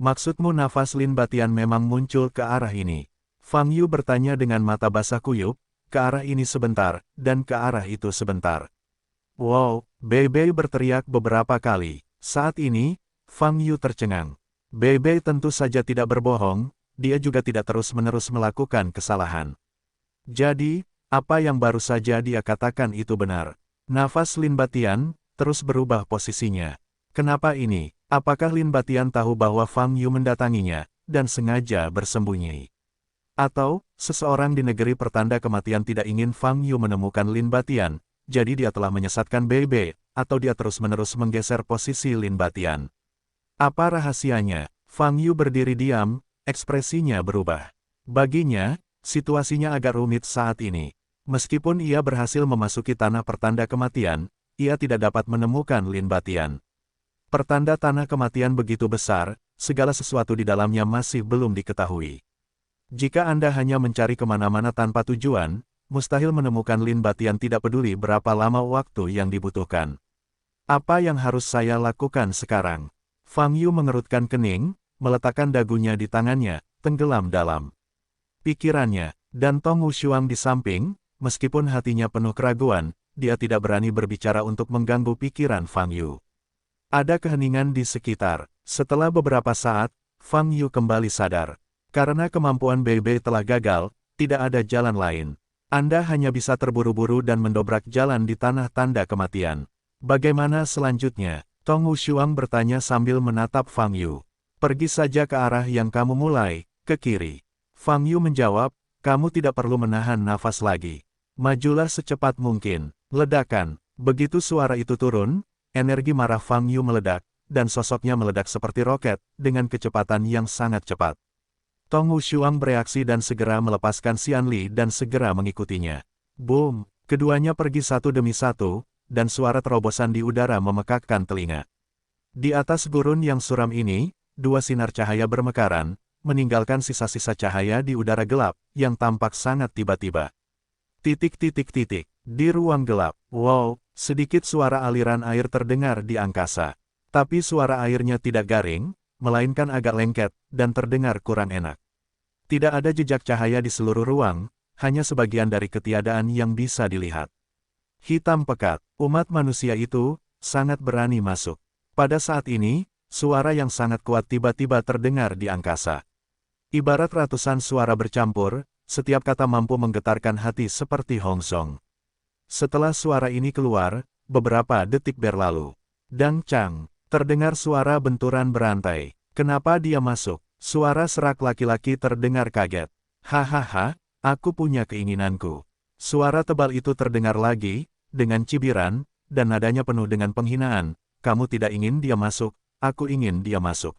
Speaker 1: Maksudmu nafas Lin Batian memang muncul ke arah ini? Fang Yu bertanya dengan mata basah kuyup, ke arah ini sebentar, dan ke arah itu sebentar. Wow, Bei berteriak beberapa kali. Saat ini, Fang Yu tercengang. Bei tentu saja tidak berbohong, dia juga tidak terus-menerus melakukan kesalahan. Jadi, apa yang baru saja dia katakan itu benar. Nafas Lin Batian terus berubah posisinya. Kenapa ini? Apakah Lin Batian tahu bahwa Fang Yu mendatanginya, dan sengaja bersembunyi? Atau, seseorang di negeri pertanda kematian tidak ingin Fang Yu menemukan Lin Batian, jadi dia telah menyesatkan Bei, atau dia terus-menerus menggeser posisi Lin Batian. Apa rahasianya? Fang Yu berdiri diam, ekspresinya berubah. Baginya, situasinya agak rumit saat ini. Meskipun ia berhasil memasuki tanah pertanda kematian, ia tidak dapat menemukan Lin Batian. Pertanda tanah kematian begitu besar, segala sesuatu di dalamnya masih belum diketahui. Jika Anda hanya mencari kemana-mana tanpa tujuan, mustahil menemukan Lin Batian tidak peduli berapa lama waktu yang dibutuhkan. Apa yang harus saya lakukan sekarang? Fang Yu mengerutkan kening, meletakkan dagunya di tangannya, tenggelam dalam pikirannya, dan Tong Wushuang di samping, meskipun hatinya penuh keraguan, dia tidak berani berbicara untuk mengganggu pikiran Fang Yu. Ada keheningan di sekitar. Setelah beberapa saat, Fang Yu kembali sadar. Karena kemampuan Bei telah gagal, tidak ada jalan lain. Anda hanya bisa terburu-buru dan mendobrak jalan di tanah tanda kematian. Bagaimana selanjutnya? Tong Wushuang bertanya sambil menatap Fang Yu. Pergi saja ke arah yang kamu mulai, ke kiri. Fang Yu menjawab, kamu tidak perlu menahan nafas lagi. Majulah secepat mungkin. Ledakan. Begitu suara itu turun, energi marah Fang Yu meledak, dan sosoknya meledak seperti roket, dengan kecepatan yang sangat cepat. Tong Wushuang bereaksi dan segera melepaskan Xian Li dan segera mengikutinya. Boom! Keduanya pergi satu demi satu, dan suara terobosan di udara memekakkan telinga. Di atas gurun yang suram ini, dua sinar cahaya bermekaran, meninggalkan sisa-sisa cahaya di udara gelap, yang tampak sangat tiba-tiba. Titik. Di ruang gelap, wow, sedikit suara aliran air terdengar di angkasa. Tapi suara airnya tidak garing, melainkan agak lengket, dan terdengar kurang enak. Tidak ada jejak cahaya di seluruh ruang, hanya sebagian dari ketiadaan yang bisa dilihat. Hitam pekat, umat manusia itu, sangat berani masuk. Pada saat ini, suara yang sangat kuat tiba-tiba terdengar di angkasa. Ibarat ratusan suara bercampur, setiap kata mampu menggetarkan hati seperti Hong Song. Setelah suara ini keluar, beberapa detik berlalu. Dang Chang, terdengar suara benturan berantai. Kenapa dia masuk? Suara serak laki-laki terdengar kaget. Hahaha, aku punya keinginanku. Suara tebal itu terdengar lagi, dengan cibiran, dan nadanya penuh dengan penghinaan. Kamu tidak ingin dia masuk, aku ingin dia masuk.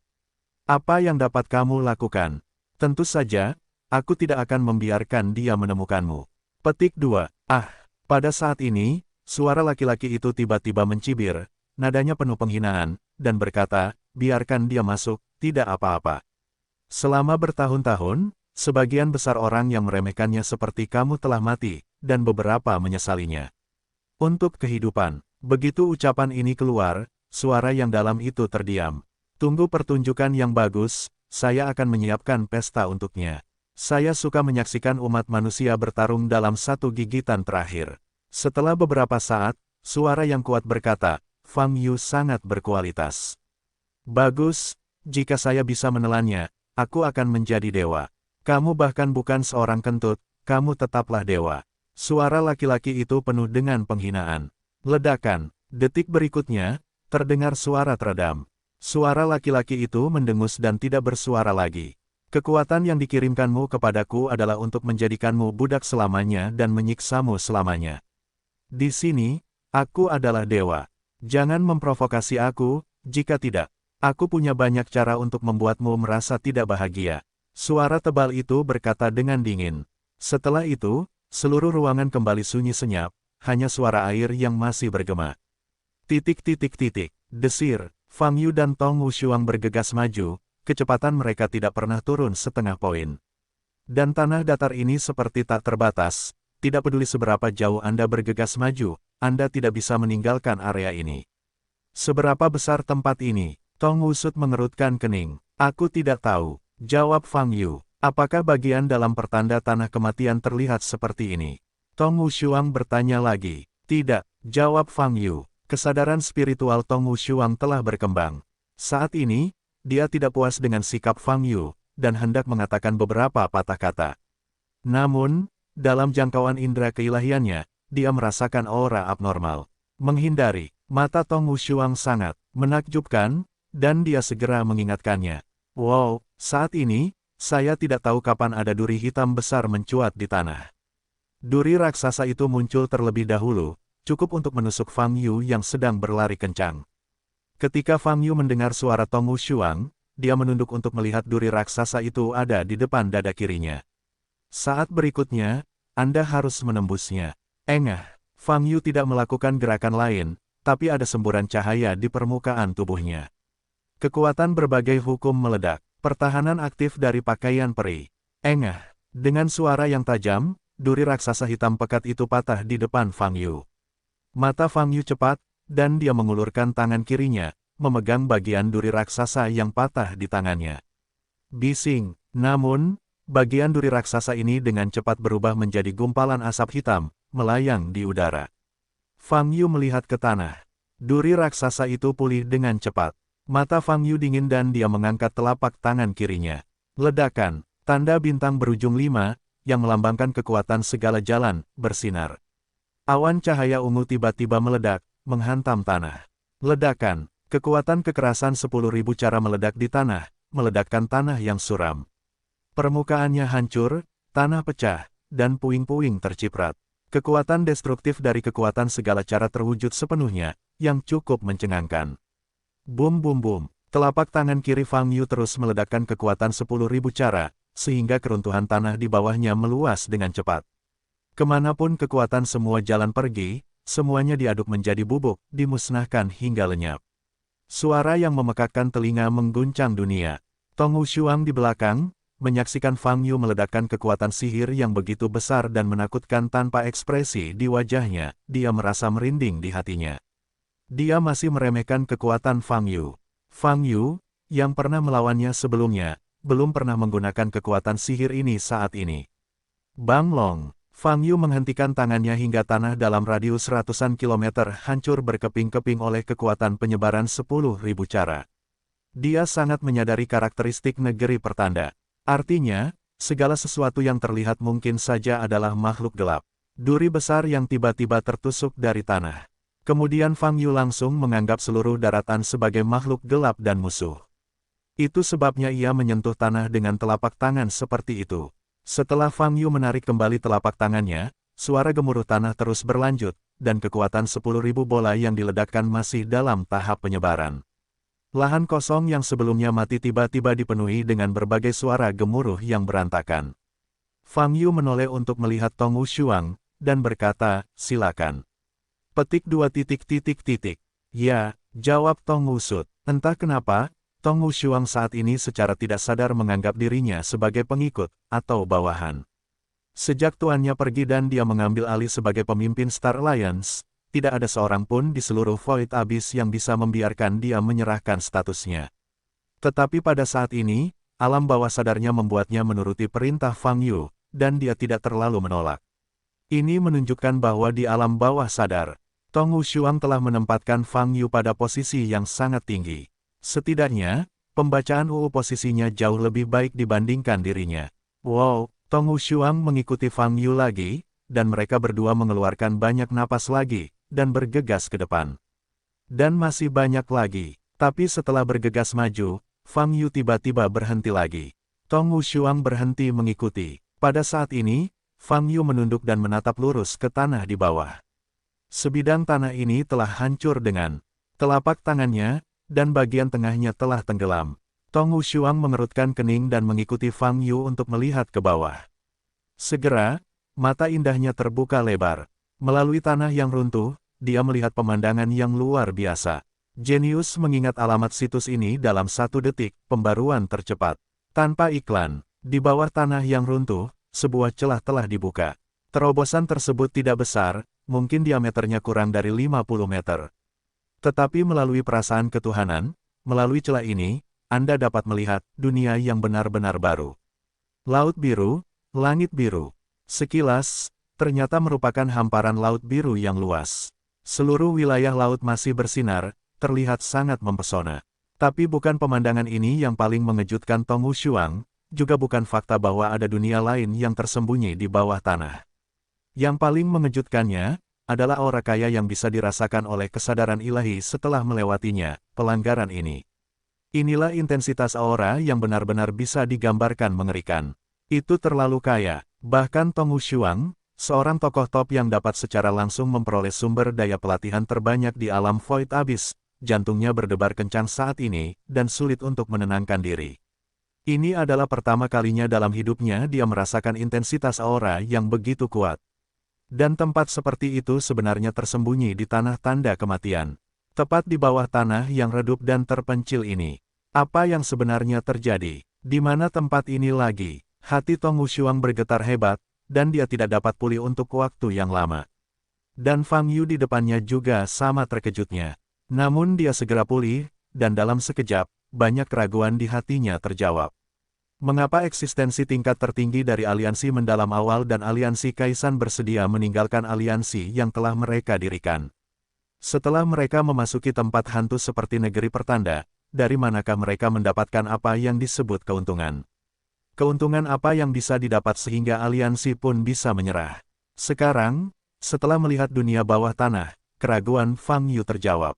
Speaker 1: Apa yang dapat kamu lakukan? Tentu saja, aku tidak akan membiarkan dia menemukanmu. Petik 2. Pada saat ini, suara laki-laki itu tiba-tiba mencibir, nadanya penuh penghinaan, dan berkata, biarkan dia masuk, tidak apa-apa. Selama bertahun-tahun, sebagian besar orang yang meremehkannya seperti kamu telah mati, dan beberapa menyesalinya. Untuk kehidupan, begitu ucapan ini keluar, suara yang dalam itu terdiam. Tunggu pertunjukan yang bagus, saya akan menyiapkan pesta untuknya. Saya suka menyaksikan umat manusia bertarung dalam satu gigitan terakhir. Setelah beberapa saat, suara yang kuat berkata, Fang Yu sangat berkualitas. Bagus, jika saya bisa menelannya, aku akan menjadi dewa. Kamu bahkan bukan seorang kentut, kamu tetaplah dewa. Suara laki-laki itu penuh dengan penghinaan. Ledakan. Detik berikutnya, terdengar suara teredam. Suara laki-laki itu mendengus dan tidak bersuara lagi. Kekuatan yang dikirimkanmu kepadaku adalah untuk menjadikanmu budak selamanya dan menyiksamu selamanya. Di sini, aku adalah dewa. Jangan memprovokasi aku, jika tidak, aku punya banyak cara untuk membuatmu merasa tidak bahagia. Suara tebal itu berkata dengan dingin. Setelah itu, seluruh ruangan kembali sunyi senyap, hanya suara air yang masih bergema. Desir, Fang Yu dan Tong Wushuang bergegas maju, kecepatan mereka tidak pernah turun setengah poin. Dan tanah datar ini seperti tak terbatas, tidak peduli seberapa jauh Anda bergegas maju, Anda tidak bisa meninggalkan area ini. Seberapa besar tempat ini? Tong Wusut mengerutkan kening. Aku tidak tahu, jawab Fang Yu. Apakah bagian dalam pertanda tanah kematian terlihat seperti ini? Tong Wushuang bertanya lagi. Tidak, jawab Fang Yu. Kesadaran spiritual Tong Wushuang telah berkembang. Saat ini, dia tidak puas dengan sikap Fang Yu, dan hendak mengatakan beberapa patah kata. Namun, dalam jangkauan indera keilahiannya, dia merasakan aura abnormal. Menghindari, mata Tong Wushuang sangat menakjubkan, dan dia segera mengingatkannya. Wow, saat ini, saya tidak tahu kapan ada duri hitam besar mencuat di tanah. Duri raksasa itu muncul terlebih dahulu, cukup untuk menusuk Fang Yu yang sedang berlari kencang. Ketika Fang Yu mendengar suara Tong Wushuang, dia menunduk untuk melihat duri raksasa itu ada di depan dada kirinya. Saat berikutnya, Anda harus menembusnya. Engah, Fang Yu tidak melakukan gerakan lain, tapi ada semburan cahaya di permukaan tubuhnya. Kekuatan berbagai hukum meledak, pertahanan aktif dari pakaian peri. Engah, dengan suara yang tajam, duri raksasa hitam pekat itu patah di depan Fang Yu. Mata Fang Yu cepat, dan dia mengulurkan tangan kirinya, memegang bagian duri raksasa yang patah di tangannya. Bising, namun, bagian duri raksasa ini dengan cepat berubah menjadi gumpalan asap hitam, melayang di udara. Fang Yu melihat ke tanah. Duri raksasa itu pulih dengan cepat. Mata Fang Yu dingin dan dia mengangkat telapak tangan kirinya. Ledakan, tanda bintang berujung 5, yang melambangkan kekuatan segala jalan, bersinar. Awan cahaya ungu tiba-tiba meledak, menghantam tanah. Ledakan, kekuatan kekerasan 10.000 cara meledak di tanah, meledakkan tanah yang suram. Permukaannya hancur, tanah pecah, dan puing-puing terciprat. Kekuatan destruktif dari kekuatan segala cara terwujud sepenuhnya, yang cukup mencengangkan. Bum bum bum, telapak tangan kiri Fang Yu terus meledakkan kekuatan 10.000 cara, sehingga keruntuhan tanah di bawahnya meluas dengan cepat. Kemanapun kekuatan semua jalan pergi, semuanya diaduk menjadi bubuk, dimusnahkan hingga lenyap. Suara yang memekakkan telinga mengguncang dunia. Tong Wushuang di belakang, menyaksikan Fang Yu meledakkan kekuatan sihir yang begitu besar dan menakutkan tanpa ekspresi di wajahnya, dia merasa merinding di hatinya. Dia masih meremehkan kekuatan Fang Yu. Fang Yu, yang pernah melawannya sebelumnya, belum pernah menggunakan kekuatan sihir ini saat ini. Bang Long, Fang Yu menghentikan tangannya hingga tanah dalam radius ratusan kilometer hancur berkeping-keping oleh kekuatan penyebaran 10.000 cara. Dia sangat menyadari karakteristik negeri pertanda. Artinya, segala sesuatu yang terlihat mungkin saja adalah makhluk gelap. Duri besar yang tiba-tiba tertusuk dari tanah. Kemudian Fang Yu langsung menganggap seluruh daratan sebagai makhluk gelap dan musuh. Itu sebabnya ia menyentuh tanah dengan telapak tangan seperti itu. Setelah Fang Yu menarik kembali telapak tangannya, suara gemuruh tanah terus berlanjut, dan kekuatan 10.000 bola yang diledakkan masih dalam tahap penyebaran. Lahan kosong yang sebelumnya mati tiba-tiba dipenuhi dengan berbagai suara gemuruh yang berantakan. Fang Yu menoleh untuk melihat Tong Wushuang, dan berkata, silakan. Petik 2 titik titik titik. Ya, jawab Tong Wusut. Entah kenapa, Tong Wushuang saat ini secara tidak sadar menganggap dirinya sebagai pengikut, atau bawahan. Sejak tuannya pergi dan dia mengambil alih sebagai pemimpin Star Alliance, tidak ada seorang pun di seluruh Void Abyss yang bisa membiarkan dia menyerahkan statusnya. Tetapi pada saat ini, alam bawah sadarnya membuatnya menuruti perintah Fang Yu, dan dia tidak terlalu menolak. Ini menunjukkan bahwa di alam bawah sadar, Tong Wushuang telah menempatkan Fang Yu pada posisi yang sangat tinggi. Setidaknya, pembacaan posisinya jauh lebih baik dibandingkan dirinya. Wow, Tong Wushuang mengikuti Fang Yu lagi, dan mereka berdua mengeluarkan banyak napas lagi, dan bergegas ke depan. Dan masih banyak lagi, tapi setelah bergegas maju, Fang Yu tiba-tiba berhenti lagi. Tong Wushuang berhenti mengikuti. Pada saat ini, Fang Yu menunduk dan menatap lurus ke tanah di bawah. Sebidang tanah ini telah hancur dengan telapak tangannya, dan bagian tengahnya telah tenggelam. Tong Wushuang mengerutkan kening dan mengikuti Fang Yu untuk melihat ke bawah. Segera, mata indahnya terbuka lebar. Melalui tanah yang runtuh, dia melihat pemandangan yang luar biasa. Jenius mengingat alamat situs ini dalam 1 detik, pembaruan tercepat. Tanpa iklan, di bawah tanah yang runtuh, sebuah celah telah dibuka. Terobosan tersebut tidak besar, mungkin diameternya kurang dari 50 meter. Tetapi melalui perasaan ketuhanan, melalui celah ini, Anda dapat melihat dunia yang benar-benar baru. Laut biru, langit biru. Sekilas, ternyata merupakan hamparan laut biru yang luas. Seluruh wilayah laut masih bersinar, terlihat sangat mempesona. Tapi bukan pemandangan ini yang paling mengejutkan Tong Wushuang, juga bukan fakta bahwa ada dunia lain yang tersembunyi di bawah tanah. Yang paling mengejutkannya, adalah aura kaya yang bisa dirasakan oleh kesadaran ilahi setelah melewatinya, pelanggaran ini. Inilah intensitas aura yang benar-benar bisa digambarkan mengerikan. Itu terlalu kaya, bahkan Tong Wushuang, seorang tokoh top yang dapat secara langsung memperoleh sumber daya pelatihan terbanyak di alam Void Abyss, jantungnya berdebar kencang saat ini, dan sulit untuk menenangkan diri. Ini adalah pertama kalinya dalam hidupnya dia merasakan intensitas aura yang begitu kuat. Dan tempat seperti itu sebenarnya tersembunyi di tanah tanda kematian. Tepat di bawah tanah yang redup dan terpencil ini. Apa yang sebenarnya terjadi? Di mana tempat ini lagi? Hati Tong Wushuang bergetar hebat, dan dia tidak dapat pulih untuk waktu yang lama. Dan Fang Yu di depannya juga sama terkejutnya. Namun dia segera pulih, dan dalam sekejap, banyak keraguan di hatinya terjawab. Mengapa eksistensi tingkat tertinggi dari aliansi mendalam awal dan aliansi Kaisan bersedia meninggalkan aliansi yang telah mereka dirikan? Setelah mereka memasuki tempat hantu seperti negeri pertanda, dari manakah mereka mendapatkan apa yang disebut keuntungan? Keuntungan apa yang bisa didapat sehingga aliansi pun bisa menyerah? Sekarang, setelah melihat dunia bawah tanah, keraguan Fang Yu terjawab.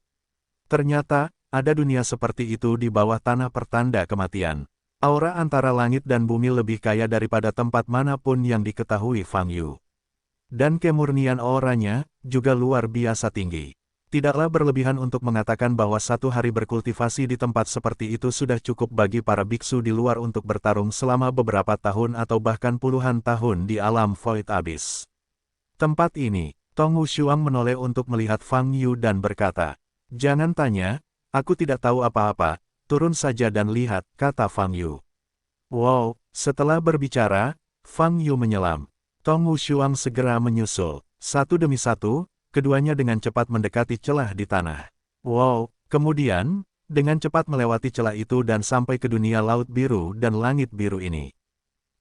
Speaker 1: Ternyata, ada dunia seperti itu di bawah tanah pertanda kematian. Aura antara langit dan bumi lebih kaya daripada tempat manapun yang diketahui Fang Yu. Dan kemurnian auranya juga luar biasa tinggi. Tidaklah berlebihan untuk mengatakan bahwa satu hari berkultivasi di tempat seperti itu sudah cukup bagi para biksu di luar untuk bertarung selama beberapa tahun atau bahkan puluhan tahun di alam Void Abyss. Tempat ini, Tong Wushuang menoleh untuk melihat Fang Yu dan berkata, "Jangan tanya, aku tidak tahu apa-apa. Turun saja dan lihat," kata Fang Yu. Wow, setelah berbicara, Fang Yu menyelam. Tong Wushuang segera menyusul. Satu demi satu, keduanya dengan cepat mendekati celah di tanah. Wow, kemudian, dengan cepat melewati celah itu dan sampai ke dunia laut biru dan langit biru ini.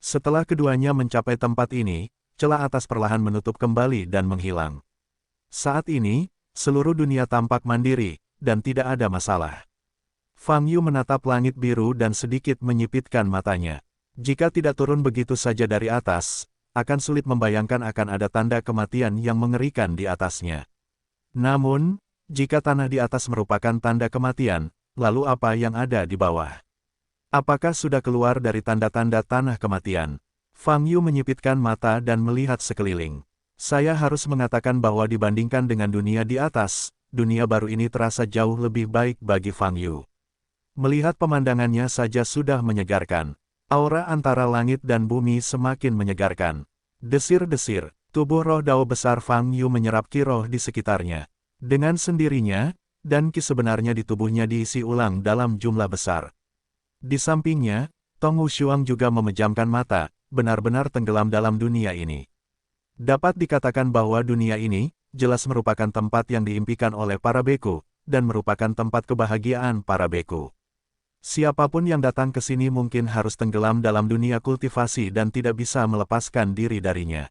Speaker 1: Setelah keduanya mencapai tempat ini, celah atas perlahan menutup kembali dan menghilang. Saat ini, seluruh dunia tampak mandiri, dan tidak ada masalah. Fang Yu menatap langit biru dan sedikit menyipitkan matanya. Jika tidak turun begitu saja dari atas, akan sulit membayangkan akan ada tanda kematian yang mengerikan di atasnya. Namun, jika tanah di atas merupakan tanda kematian, lalu apa yang ada di bawah? Apakah sudah keluar dari tanda-tanda tanah kematian? Fang Yu menyipitkan mata dan melihat sekeliling. Saya harus mengatakan bahwa dibandingkan dengan dunia di atas, dunia baru ini terasa jauh lebih baik bagi Fang Yu. Melihat pemandangannya saja sudah menyegarkan. Aura antara langit dan bumi semakin menyegarkan. Desir-desir, tubuh roh dao besar Fang Yu menyerap ki roh di sekitarnya. Dengan sendirinya, dan ki sebenarnya di tubuhnya diisi ulang dalam jumlah besar. Di sampingnya, Tong Wushuang juga memejamkan mata, benar-benar tenggelam dalam dunia ini. Dapat dikatakan bahwa dunia ini, jelas merupakan tempat yang diimpikan oleh para beku, dan merupakan tempat kebahagiaan para beku. Siapapun yang datang ke sini mungkin harus tenggelam dalam dunia kultivasi dan tidak bisa melepaskan diri darinya.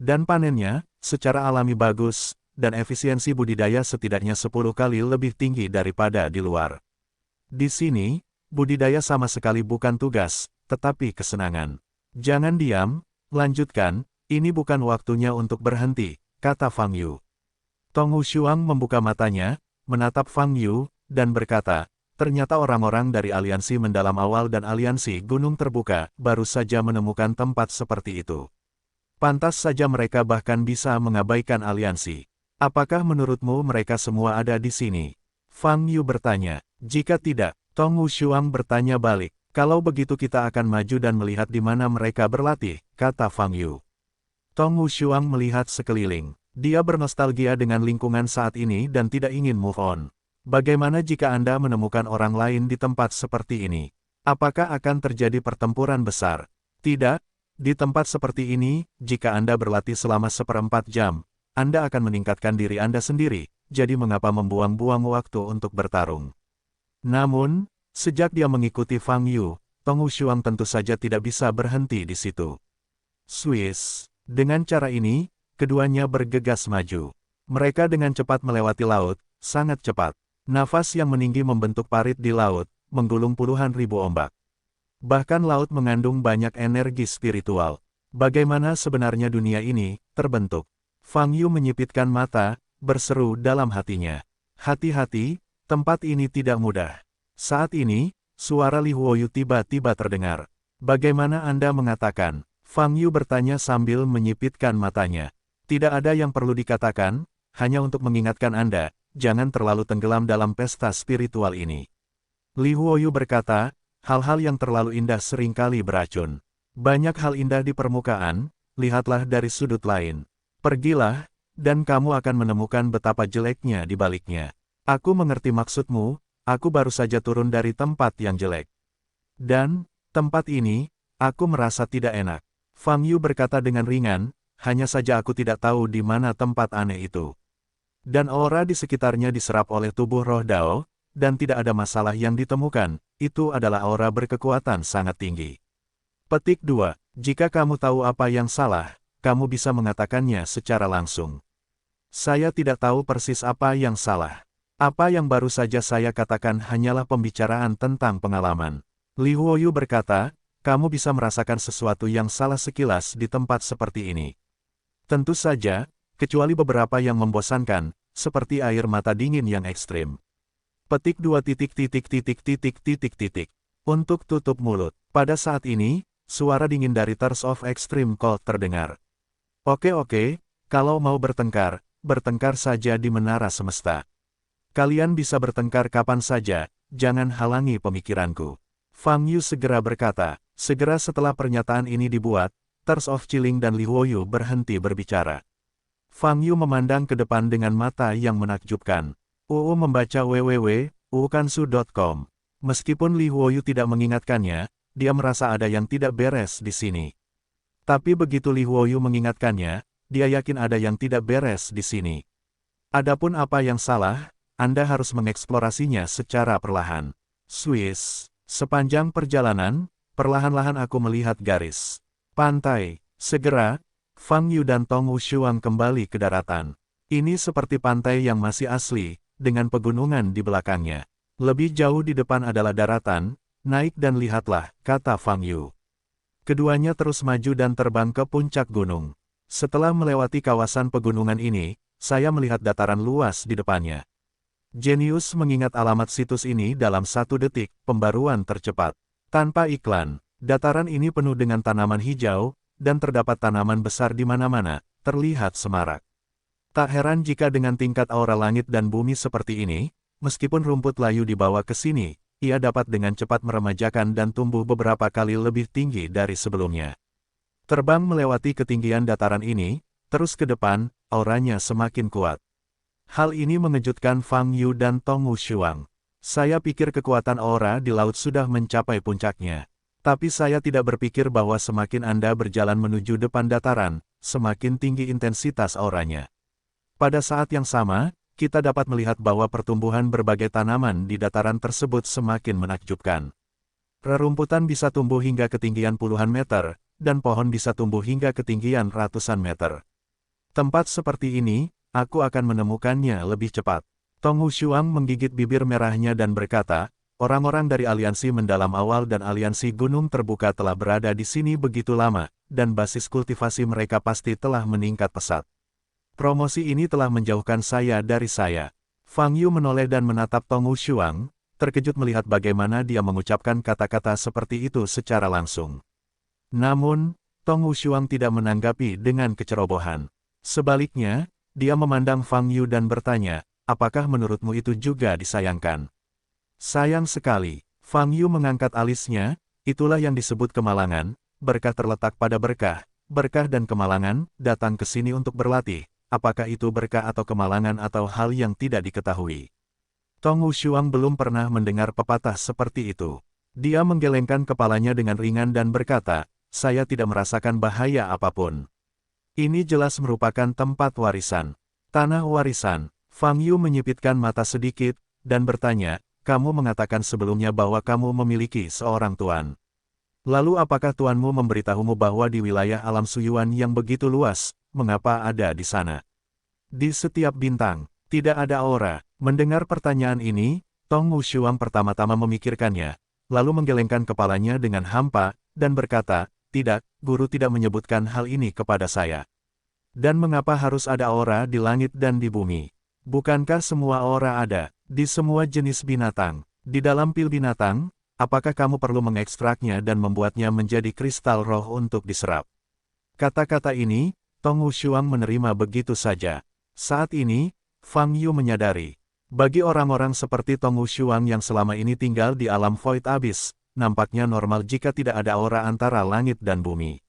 Speaker 1: Dan panennya, secara alami bagus, dan efisiensi budidaya setidaknya 10 kali lebih tinggi daripada di luar. Di sini, budidaya sama sekali bukan tugas, tetapi kesenangan. Jangan diam, lanjutkan, ini bukan waktunya untuk berhenti, kata Fang Yu. Tong Wushuang membuka matanya, menatap Fang Yu, dan berkata, ternyata orang-orang dari aliansi mendalam awal dan aliansi gunung terbuka baru saja menemukan tempat seperti itu. Pantas saja mereka bahkan bisa mengabaikan aliansi. Apakah menurutmu mereka semua ada di sini? Fang Yu bertanya. Jika tidak, Tong Wushuang bertanya balik. Kalau begitu kita akan maju dan melihat di mana mereka berlatih, kata Fang Yu. Tong Wushuang melihat sekeliling. Dia bernostalgia dengan lingkungan saat ini dan tidak ingin move on. Bagaimana jika Anda menemukan orang lain di tempat seperti ini? Apakah akan terjadi pertempuran besar? Tidak, di tempat seperti ini, jika Anda berlatih selama 1/4 jam, Anda akan meningkatkan diri Anda sendiri, jadi mengapa membuang-buang waktu untuk bertarung? Namun, sejak dia mengikuti Fang Yu, Tong Wushuang tentu saja tidak bisa berhenti di situ. Swiss. Dengan cara ini, keduanya bergegas maju. Mereka dengan cepat melewati laut, sangat cepat. Nafas yang meninggi membentuk parit di laut, menggulung puluhan ribu ombak. Bahkan laut mengandung banyak energi spiritual. Bagaimana sebenarnya dunia ini terbentuk? Fang Yu menyipitkan mata, berseru dalam hatinya. Hati-hati, tempat ini tidak mudah. Saat ini, suara Li Huoyu tiba-tiba terdengar. Bagaimana Anda mengatakan? Fang Yu bertanya sambil menyipitkan matanya. Tidak ada yang perlu dikatakan, hanya untuk mengingatkan Anda. Jangan terlalu tenggelam dalam pesta spiritual ini. Li Huoyu berkata, hal-hal yang terlalu indah seringkali beracun. Banyak hal indah di permukaan, lihatlah dari sudut lain. Pergilah, dan kamu akan menemukan betapa jeleknya di baliknya. Aku mengerti maksudmu, aku baru saja turun dari tempat yang jelek. Dan, tempat ini, aku merasa tidak enak. Fang Yu berkata dengan ringan, hanya saja aku tidak tahu di mana tempat aneh itu. Dan aura di sekitarnya diserap oleh tubuh roh Dao, dan tidak ada masalah yang ditemukan, itu adalah aura berkekuatan sangat tinggi. Petik 2. Jika kamu tahu apa yang salah, kamu bisa mengatakannya secara langsung. Saya tidak tahu persis apa yang salah. Apa yang baru saja saya katakan hanyalah pembicaraan tentang pengalaman. Li Huoyu berkata, kamu bisa merasakan sesuatu yang salah sekilas di tempat seperti ini. Tentu saja, kecuali beberapa yang membosankan, seperti air mata dingin yang ekstrim. Petik 2. Untuk tutup mulut. Pada saat ini, suara dingin dari Thirst of Extreme Cold terdengar. Oke, kalau mau bertengkar, bertengkar saja di Menara Semesta. Kalian bisa bertengkar kapan saja, jangan halangi pemikiranku. Fang Yu segera berkata. Segera setelah pernyataan ini dibuat, Thirst of Chilling dan Li Huoyu berhenti berbicara. Fang Yu memandang ke depan dengan mata yang menakjubkan. Membaca www.uukansu.com. Meskipun Li Huoyu tidak mengingatkannya, dia merasa ada yang tidak beres di sini. Tapi begitu Li Huoyu mengingatkannya, dia yakin ada yang tidak beres di sini. Adapun apa yang salah, Anda harus mengeksplorasinya secara perlahan. Swiss. Sepanjang perjalanan, perlahan-lahan aku melihat garis pantai. Segera, Fang Yu dan Tong Wushuang kembali ke daratan. Ini seperti pantai yang masih asli, dengan pegunungan di belakangnya. Lebih jauh di depan adalah daratan, naik dan lihatlah, kata Fang Yu. Keduanya terus maju dan terbang ke puncak gunung. Setelah melewati kawasan pegunungan ini, saya melihat dataran luas di depannya. Jenius mengingat alamat situs ini dalam 1 detik, pembaruan tercepat. Tanpa iklan, dataran ini penuh dengan tanaman hijau, dan terdapat tanaman besar di mana-mana, terlihat semarak. Tak heran jika dengan tingkat aura langit dan bumi seperti ini, meskipun rumput layu dibawa ke sini, ia dapat dengan cepat meremajakan dan tumbuh beberapa kali lebih tinggi dari sebelumnya. Terbang melewati ketinggian dataran ini, terus ke depan, auranya semakin kuat. Hal ini mengejutkan Fang Yu dan Tong Wushuang. Saya pikir kekuatan aura di laut sudah mencapai puncaknya. Tapi saya tidak berpikir bahwa semakin Anda berjalan menuju depan dataran, semakin tinggi intensitas auranya. Pada saat yang sama, kita dapat melihat bahwa pertumbuhan berbagai tanaman di dataran tersebut semakin menakjubkan. Rerumputan bisa tumbuh hingga ketinggian puluhan meter, dan pohon bisa tumbuh hingga ketinggian ratusan meter. Tempat seperti ini, aku akan menemukannya lebih cepat. Tong Wushuang menggigit bibir merahnya dan berkata, orang-orang dari aliansi mendalam awal dan aliansi gunung terbuka telah berada di sini begitu lama, dan basis kultivasi mereka pasti telah meningkat pesat. Promosi ini telah menjauhkan saya dari saya. Fang Yu menoleh dan menatap Tong Wushuang, terkejut melihat bagaimana dia mengucapkan kata-kata seperti itu secara langsung. Namun, Tong Wushuang tidak menanggapi dengan kecerobohan. Sebaliknya, dia memandang Fang Yu dan bertanya, apakah menurutmu itu juga disayangkan? Sayang sekali. Fang Yu mengangkat alisnya, itulah yang disebut kemalangan, berkah terletak pada berkah, berkah dan kemalangan, datang ke sini untuk berlatih, apakah itu berkah atau kemalangan atau hal yang tidak diketahui. Tong Wushuang belum pernah mendengar pepatah seperti itu. Dia menggelengkan kepalanya dengan ringan dan berkata, saya tidak merasakan bahaya apapun. Ini jelas merupakan tempat warisan. Tanah warisan. Fang Yu menyipitkan mata sedikit, dan bertanya, kamu mengatakan sebelumnya bahwa kamu memiliki seorang tuan. Lalu apakah tuanmu memberitahumu bahwa di wilayah alam Suyuan yang begitu luas, mengapa ada di sana? Di setiap bintang, tidak ada aura. Mendengar pertanyaan ini, Tong Wushuang pertama-tama memikirkannya, lalu menggelengkan kepalanya dengan hampa, dan berkata, tidak, guru tidak menyebutkan hal ini kepada saya. Dan mengapa harus ada aura di langit dan di bumi? Bukankah semua aura ada di semua jenis binatang? Di dalam pil binatang, apakah kamu perlu mengekstraknya dan membuatnya menjadi kristal roh untuk diserap? Kata-kata ini, Tong Wushuang menerima begitu saja. Saat ini, Fang Yu menyadari, bagi orang-orang seperti Tong Wushuang yang selama ini tinggal di alam Void Abyss, nampaknya normal jika tidak ada aura antara langit dan bumi.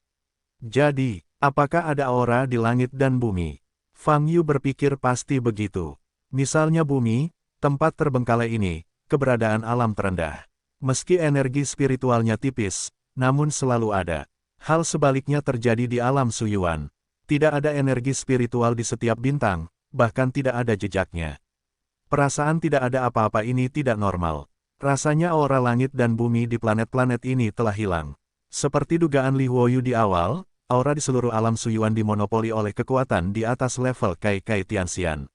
Speaker 1: Jadi, apakah ada aura di langit dan bumi? Fang Yu berpikir pasti begitu. Misalnya bumi, tempat terbengkalai ini, keberadaan alam terendah. Meski energi spiritualnya tipis, namun selalu ada. Hal sebaliknya terjadi di alam Suyuan. Tidak ada energi spiritual di setiap bintang, bahkan tidak ada jejaknya. Perasaan tidak ada apa-apa ini tidak normal. Rasanya aura langit dan bumi di planet-planet ini telah hilang. Seperti dugaan Li Huoyu di awal, aura di seluruh alam Suyuan dimonopoli oleh kekuatan di atas level Kai Kai Tianxian.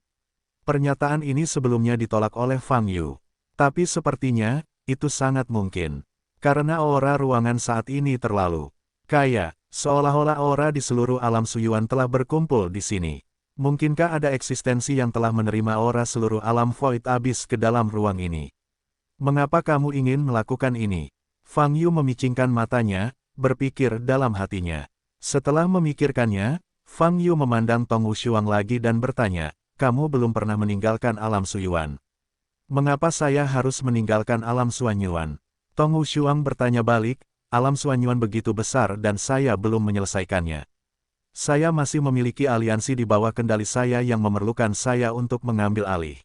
Speaker 1: Pernyataan ini sebelumnya ditolak oleh Fang Yu. Tapi sepertinya, itu sangat mungkin. Karena aura ruangan saat ini terlalu kaya, seolah-olah aura di seluruh alam Suyuan telah berkumpul di sini. Mungkinkah ada eksistensi yang telah menerima aura seluruh alam Void Abyss ke dalam ruang ini? Mengapa kamu ingin melakukan ini? Fang Yu memicingkan matanya, berpikir dalam hatinya. Setelah memikirkannya, Fang Yu memandang Tong Wushuang lagi dan bertanya, kamu belum pernah meninggalkan alam Suyuan. Mengapa saya harus meninggalkan alam Suanyuan? Tong Wushuang bertanya balik, alam Suanyuan begitu besar dan saya belum menyelesaikannya. Saya masih memiliki aliansi di bawah kendali saya yang memerlukan saya untuk mengambil alih.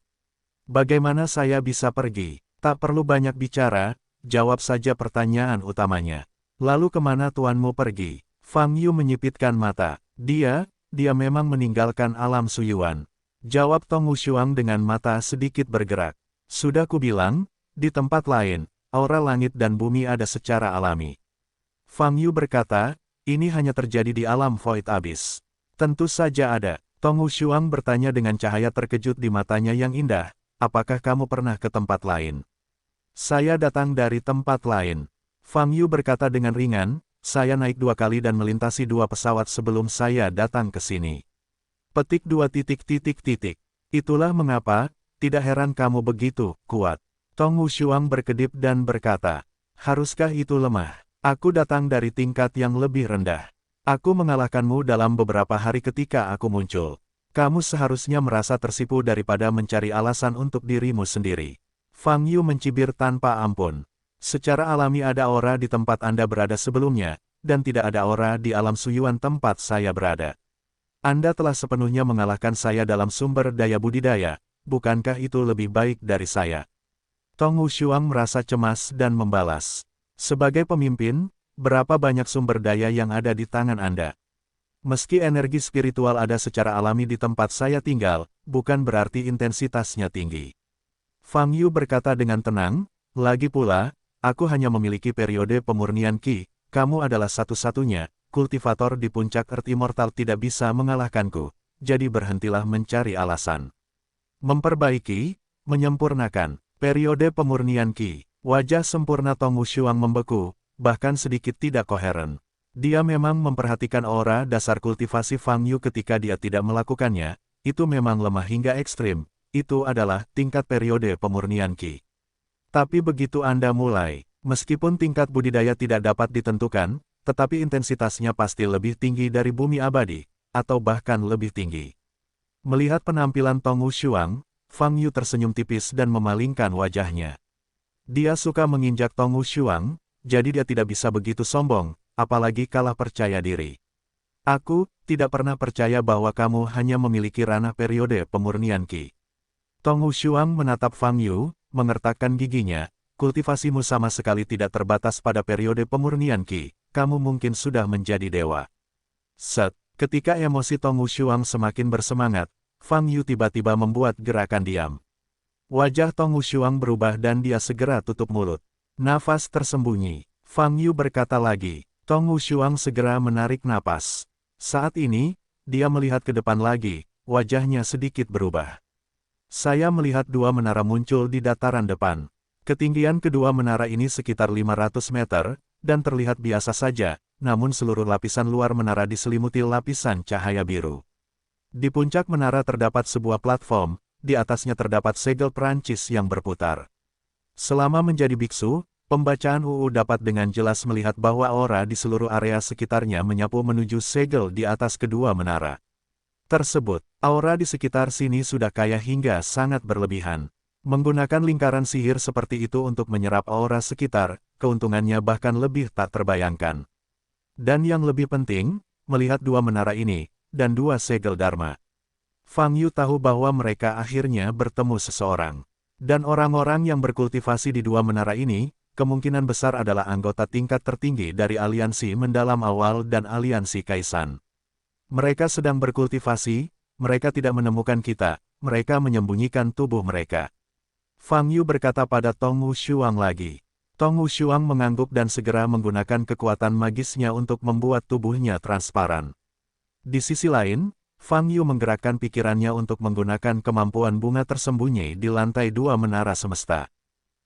Speaker 1: Bagaimana saya bisa pergi? Tak perlu banyak bicara, jawab saja pertanyaan utamanya. Lalu kemana tuanmu pergi? Fang Yu menyipitkan mata. Dia memang meninggalkan alam Suyuan. Jawab Tong Wushuang dengan mata sedikit bergerak. Sudah kubilang, di tempat lain, aura langit dan bumi ada secara alami. Fang Yu berkata, ini hanya terjadi di alam Void Abyss. Tentu saja ada. Tong Wushuang bertanya dengan cahaya terkejut di matanya yang indah, apakah kamu pernah ke tempat lain? Saya datang dari tempat lain. Fang Yu berkata dengan ringan, saya naik 2 kali dan melintasi 2 pesawat sebelum saya datang ke sini. Petik 2 titik. Itulah mengapa, tidak heran kamu begitu kuat. Tong Wushuang berkedip dan berkata, haruskah itu lemah? Aku datang dari tingkat yang lebih rendah. Aku mengalahkanmu dalam beberapa hari ketika aku muncul. Kamu seharusnya merasa tersipu daripada mencari alasan untuk dirimu sendiri. Fang Yu mencibir tanpa ampun. Secara alami ada aura di tempat Anda berada sebelumnya, dan tidak ada aura di alam Suyuan tempat saya berada. Anda telah sepenuhnya mengalahkan saya dalam sumber daya budidaya, bukankah itu lebih baik dari saya? Tong Wushuang merasa cemas dan membalas. Sebagai pemimpin, berapa banyak sumber daya yang ada di tangan Anda? Meski energi spiritual ada secara alami di tempat saya tinggal, bukan berarti intensitasnya tinggi. Fang Yu berkata dengan tenang, lagi pula, aku hanya memiliki periode pemurnian Qi, kamu adalah satu-satunya, kultivator di puncak Earth Immortal tidak bisa mengalahkanku, jadi berhentilah mencari alasan. Memperbaiki, menyempurnakan, periode pemurnian Qi. Wajah sempurna Tong Wushuang membeku, bahkan sedikit tidak koheren. Dia memang memperhatikan aura dasar kultivasi Fang Yu ketika dia tidak melakukannya, itu memang lemah hingga ekstrim, itu adalah tingkat periode pemurnian Qi. Tapi begitu Anda mulai, meskipun tingkat budidaya tidak dapat ditentukan, tetapi intensitasnya pasti lebih tinggi dari bumi abadi, atau bahkan lebih tinggi. Melihat penampilan Tong Wushuang, Fang Yu tersenyum tipis dan memalingkan wajahnya. Dia suka menginjak Tong Wushuang, jadi dia tidak bisa begitu sombong, apalagi kalah percaya diri. Aku tidak pernah percaya bahwa kamu hanya memiliki ranah periode pemurnian Qi. Tong Wushuang menatap Fang Yu, mengertakkan giginya, kultivasimu sama sekali tidak terbatas pada periode pemurnian Qi, kamu mungkin sudah menjadi dewa. Ketika emosi Tong Wushuang semakin bersemangat, Fang Yu tiba-tiba membuat gerakan diam. Wajah Tong Wushuang berubah dan dia segera tutup mulut. Nafas tersembunyi. Fang Yu berkata lagi. Tong Wushuang segera menarik napas. Saat ini, dia melihat ke depan lagi, wajahnya sedikit berubah. Saya melihat 2 menara muncul di dataran depan. Ketinggian kedua menara ini sekitar 500 meter, dan terlihat biasa saja, namun seluruh lapisan luar menara diselimuti lapisan cahaya biru. Di puncak menara terdapat sebuah platform, di atasnya terdapat segel Perancis yang berputar. Selama menjadi biksu, pembacaan UU dapat dengan jelas melihat bahwa aura di seluruh area sekitarnya menyapu menuju segel di atas kedua menara tersebut. Aura di sekitar sini sudah kaya hingga sangat berlebihan. Menggunakan lingkaran sihir seperti itu untuk menyerap aura sekitar, keuntungannya bahkan lebih tak terbayangkan. Dan yang lebih penting, melihat dua menara ini, dan dua segel Dharma. Fang Yu tahu bahwa mereka akhirnya bertemu seseorang. Dan orang-orang yang berkultivasi di dua menara ini, kemungkinan besar adalah anggota tingkat tertinggi dari aliansi mendalam awal dan aliansi Kaisan. Mereka sedang berkultivasi, mereka tidak menemukan kita, mereka menyembunyikan tubuh mereka. Fang Yu berkata pada Tong Wushuang lagi. Tong Wushuang mengangguk dan segera menggunakan kekuatan magisnya untuk membuat tubuhnya transparan. Di sisi lain, Fang Yu menggerakkan pikirannya untuk menggunakan kemampuan bunga tersembunyi di lantai dua menara semesta.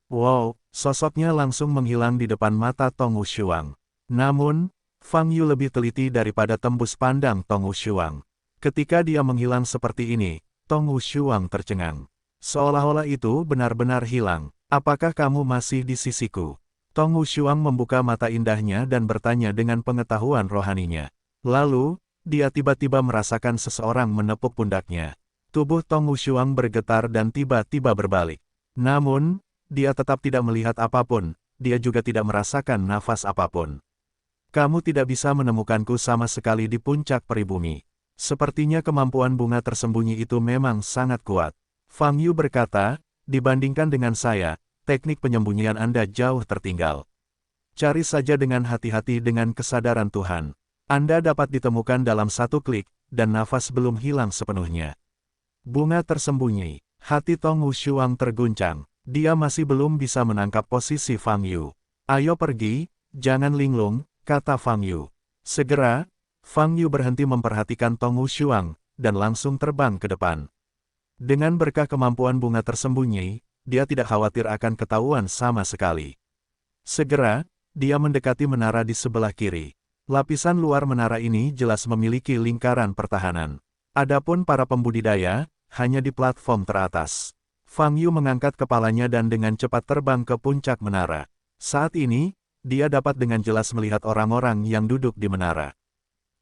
Speaker 1: Wow, sosoknya langsung menghilang di depan mata Tong Wushuang. Namun, Fang Yu lebih teliti daripada tembus pandang Tong Wushuang. Ketika dia menghilang seperti ini, Tong Wushuang tercengang. Seolah-olah itu benar-benar hilang. Apakah kamu masih di sisiku? Tong Wushuang membuka mata indahnya dan bertanya dengan pengetahuan rohaninya. Lalu, dia tiba-tiba merasakan seseorang menepuk pundaknya. Tubuh Tong Wushuang bergetar dan tiba-tiba berbalik. Namun, dia tetap tidak melihat apapun, dia juga tidak merasakan nafas apapun. Kamu tidak bisa menemukanku sama sekali di puncak peribumi. Sepertinya kemampuan bunga tersembunyi itu memang sangat kuat. Fang Yu berkata, dibandingkan dengan saya, teknik penyembunyian Anda jauh tertinggal. Cari saja dengan hati-hati dengan kesadaran Tuhan. Anda dapat ditemukan dalam satu klik, dan nafas belum hilang sepenuhnya. Bunga tersembunyi. Hati Tong Wushuang terguncang. Dia masih belum bisa menangkap posisi Fang Yu. Ayo pergi, jangan linglung, kata Fang Yu. Segera, Fang Yu berhenti memperhatikan Tong Wushuang, dan langsung terbang ke depan. Dengan berkah kemampuan bunga tersembunyi, dia tidak khawatir akan ketahuan sama sekali. Segera, dia mendekati menara di sebelah kiri. Lapisan luar menara ini jelas memiliki lingkaran pertahanan. Adapun para pembudidaya, hanya di platform teratas. Fang Yu mengangkat kepalanya dan dengan cepat terbang ke puncak menara. Saat ini, dia dapat dengan jelas melihat orang-orang yang duduk di menara.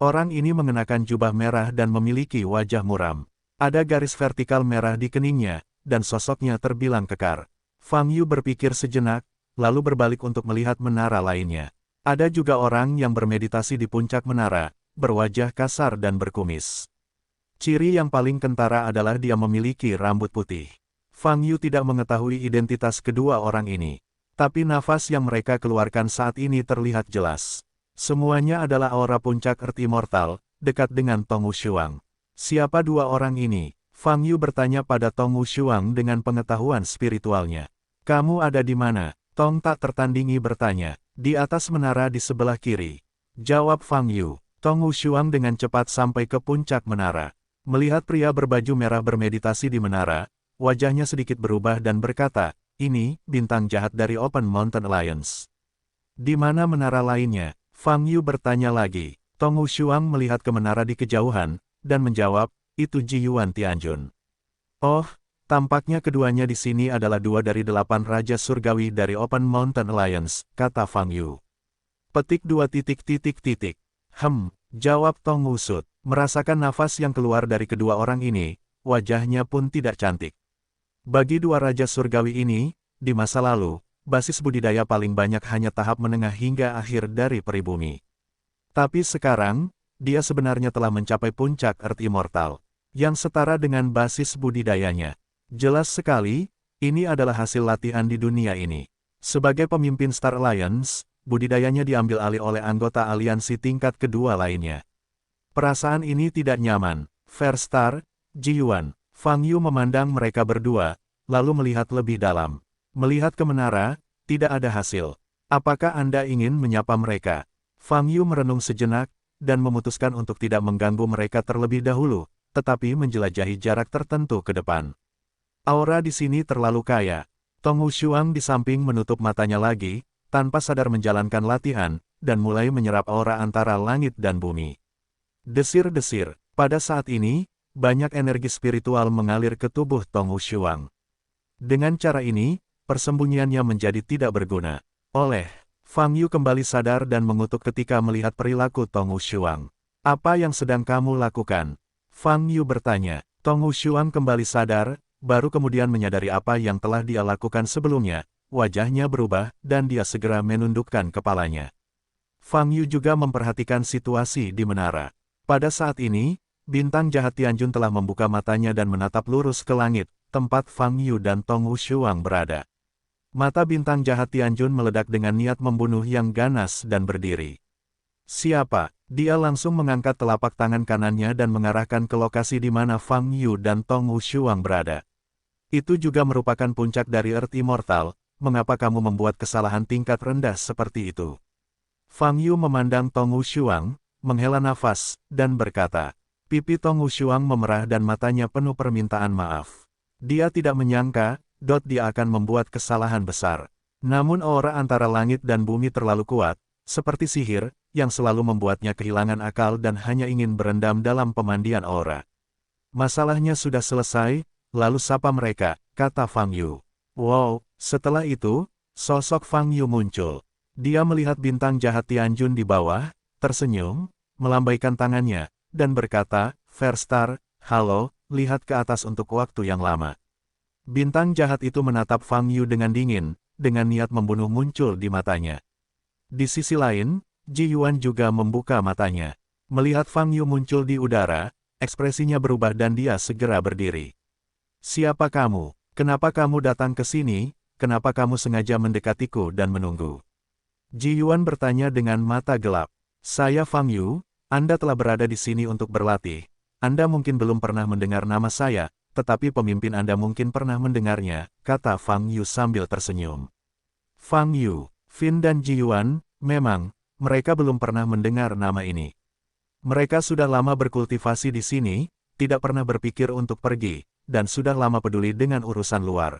Speaker 1: Orang ini mengenakan jubah merah dan memiliki wajah muram. Ada garis vertikal merah di keningnya, dan sosoknya terbilang kekar. Fang Yu berpikir sejenak, lalu berbalik untuk melihat menara lainnya. Ada juga orang yang bermeditasi di puncak menara, berwajah kasar dan berkumis. Ciri yang paling kentara adalah dia memiliki rambut putih. Fang Yu tidak mengetahui identitas kedua orang ini. Tapi nafas yang mereka keluarkan saat ini terlihat jelas. Semuanya adalah aura puncak Earth Immortal, dekat dengan Tong Wushuang. Siapa dua orang ini? Fang Yu bertanya pada Tong Wushuang dengan pengetahuan spiritualnya. Kamu ada di mana? Tong tak tertandingi bertanya. Di atas menara di sebelah kiri. Jawab Fang Yu. Tong Wushuang dengan cepat sampai ke puncak menara. Melihat pria berbaju merah bermeditasi di menara, wajahnya sedikit berubah dan berkata, ini, bintang jahat dari Open Mountain Alliance. Di mana menara lainnya? Fang Yu bertanya lagi. Tong Wushuang melihat ke menara di kejauhan, dan menjawab, itu Ji Yuan Tianjun. Oh, tampaknya keduanya di sini adalah dua dari 8 Raja Surgawi dari Open Mountain Alliance, kata Fang Yu. Petik 2 titik. Jawab Tong Wusut. Merasakan nafas yang keluar dari kedua orang ini, wajahnya pun tidak cantik. Bagi dua Raja Surgawi ini, di masa lalu, basis budidaya paling banyak hanya tahap menengah hingga akhir dari peribumi. Tapi sekarang, dia sebenarnya telah mencapai puncak Earth Immortal, yang setara dengan basis budidayanya. Jelas sekali, ini adalah hasil latihan di dunia ini. Sebagai pemimpin Star Alliance, budidayanya diambil alih oleh anggota aliansi tingkat kedua lainnya. Perasaan ini tidak nyaman. Fair Star, Ji Yuan, Fang Yu memandang mereka berdua, lalu melihat lebih dalam. Melihat ke menara, tidak ada hasil. Apakah Anda ingin menyapa mereka? Fang Yu merenung sejenak, dan memutuskan untuk tidak mengganggu mereka terlebih dahulu, tetapi menjelajahi jarak tertentu ke depan. Aura di sini terlalu kaya. Tong Wushuang di samping menutup matanya lagi, tanpa sadar menjalankan latihan, dan mulai menyerap aura antara langit dan bumi. Desir-desir. Pada saat ini, banyak energi spiritual mengalir ke tubuh Tong Wushuang. Dengan cara ini, persembunyiannya menjadi tidak berguna. Fang Yu kembali sadar dan mengutuk ketika melihat perilaku Tong Wushuang. Apa yang sedang kamu lakukan? Fang Yu bertanya. Tong Wushuang kembali sadar, baru kemudian menyadari apa yang telah dia lakukan sebelumnya. wajahnya berubah, dan dia segera menundukkan kepalanya. Fang Yu juga memperhatikan situasi di menara. Pada saat ini, bintang jahat Tianjun telah membuka matanya dan menatap lurus ke langit, tempat Fang Yu dan Tong Wushuang berada. Mata bintang jahat Tianjun meledak dengan niat membunuh yang ganas dan berdiri. Siapa? Dia langsung mengangkat telapak tangan kanannya dan mengarahkan ke lokasi di mana Fang Yu dan Tong Wushuang berada. Itu juga merupakan puncak dari Earth Immortal, mengapa kamu membuat kesalahan tingkat rendah seperti itu? Fang Yu memandang Tong Wushuang, menghela nafas, dan berkata. Pipi Tong Wushuang memerah dan matanya penuh permintaan maaf. Dia tidak menyangka, dia akan membuat kesalahan besar. Namun aura antara langit dan bumi terlalu kuat, seperti sihir, yang selalu membuatnya kehilangan akal dan hanya ingin berendam dalam pemandian aura. Masalahnya sudah selesai, lalu sapa mereka, kata Fang Yu. Wow, setelah itu, sosok Fang Yu muncul. Dia melihat bintang jahat Tianjun di bawah, tersenyum, melambaikan tangannya, dan berkata, Fair Star, halo, lihat ke atas untuk waktu yang lama. Bintang jahat itu menatap Fang Yu dengan dingin, dengan niat membunuh muncul di matanya. Di sisi lain, Ji Yuan juga membuka matanya. Melihat Fang Yu muncul di udara, ekspresinya berubah dan dia segera berdiri. Siapa kamu? Kenapa kamu datang ke sini? Kenapa kamu sengaja mendekatiku dan menunggu? Ji Yuan bertanya dengan mata gelap. Saya Fang Yu, Anda telah berada di sini untuk berlatih. Anda mungkin belum pernah mendengar nama saya, tetapi pemimpin Anda mungkin pernah mendengarnya, kata Fang Yu sambil tersenyum. Fang Yu, Fin dan Ji Yuan, memang, mereka belum pernah mendengar nama ini. Mereka sudah lama berkultivasi di sini, tidak pernah berpikir untuk pergi, dan sudah lama peduli dengan urusan luar.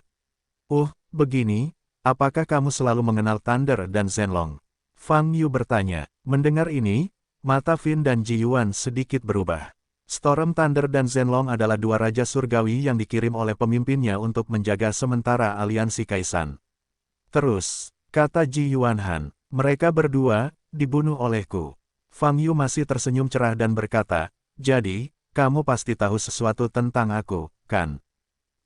Speaker 1: Begini, apakah kamu selalu mengenal Thunder dan Zhenlong? Fang Yu bertanya. Mendengar ini, mata Fin dan Ji Yuan sedikit berubah. Storm Thunder dan Zhenlong adalah dua raja surgawi yang dikirim oleh pemimpinnya untuk menjaga sementara aliansi Kaisan. Terus, kata Ji Yuan Han, mereka berdua dibunuh olehku. Fang Yu masih tersenyum cerah dan berkata, jadi, kamu pasti tahu sesuatu tentang aku, kan?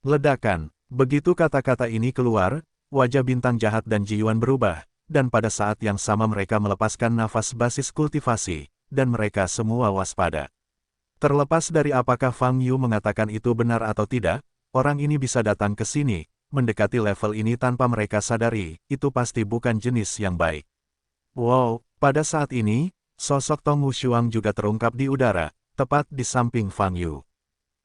Speaker 1: Ledakan. Begitu kata-kata ini keluar, wajah bintang jahat dan Ji Yuan berubah, dan pada saat yang sama mereka melepaskan nafas basis kultivasi, dan mereka semua waspada. Terlepas dari apakah Fang Yu mengatakan itu benar atau tidak, orang ini bisa datang ke sini, mendekati level ini tanpa mereka sadari, itu pasti bukan jenis yang baik. Wow, pada saat ini, sosok Tong Wushuang juga terungkap di udara, tepat di samping Fang Yu.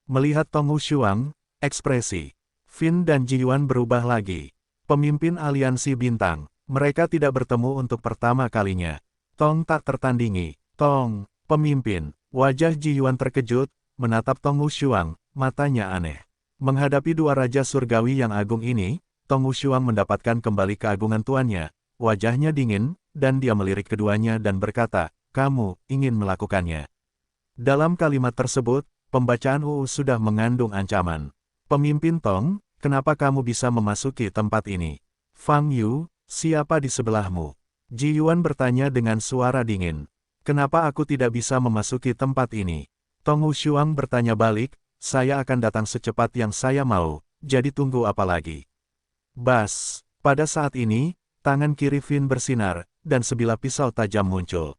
Speaker 1: Melihat Tong Wushuang, ekspresi Fin dan Ji Yuan berubah lagi. Pemimpin aliansi bintang, mereka tidak bertemu untuk pertama kalinya. Tong tak tertandingi. Tong, pemimpin. Wajah Ji Yuan terkejut, menatap Tong Wushuang, matanya aneh. Menghadapi dua raja surgawi yang agung ini, Tong Wushuang mendapatkan kembali keagungan tuannya. Wajahnya dingin, dan dia melirik keduanya dan berkata, kamu ingin melakukannya. Dalam kalimat tersebut, pembacaan sudah mengandung ancaman. Pemimpin Tong, kenapa kamu bisa memasuki tempat ini? Fang Yu, siapa di sebelahmu? Ji Yuan bertanya dengan suara dingin. Kenapa aku tidak bisa memasuki tempat ini? Tong Wushuang bertanya balik, saya akan datang secepat yang saya mau, jadi tunggu apa lagi? Bas, pada saat ini, tangan kiri Fin bersinar, dan sebilah pisau tajam muncul.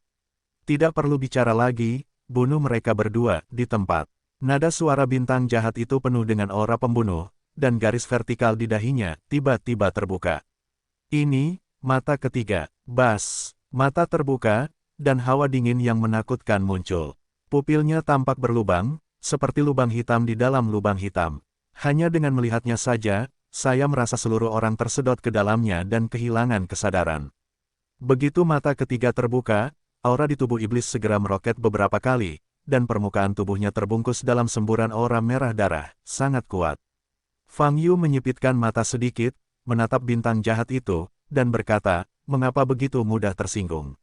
Speaker 1: Tidak perlu bicara lagi, bunuh mereka berdua di tempat. Nada suara bintang jahat itu penuh dengan aura pembunuh, dan garis vertikal di dahinya tiba-tiba terbuka. Ini, mata ketiga, bas, mata terbuka, dan hawa dingin yang menakutkan muncul. Pupilnya tampak berlubang, seperti lubang hitam di dalam lubang hitam. Hanya dengan melihatnya saja, saya merasa seluruh orang tersedot ke dalamnya dan kehilangan kesadaran. Begitu mata ketiga terbuka, aura di tubuh iblis segera meroket beberapa kali, dan permukaan tubuhnya terbungkus dalam semburan aura merah darah, sangat kuat. Fang Yu menyipitkan mata sedikit, menatap bintang jahat itu, dan berkata, mengapa begitu mudah tersinggung?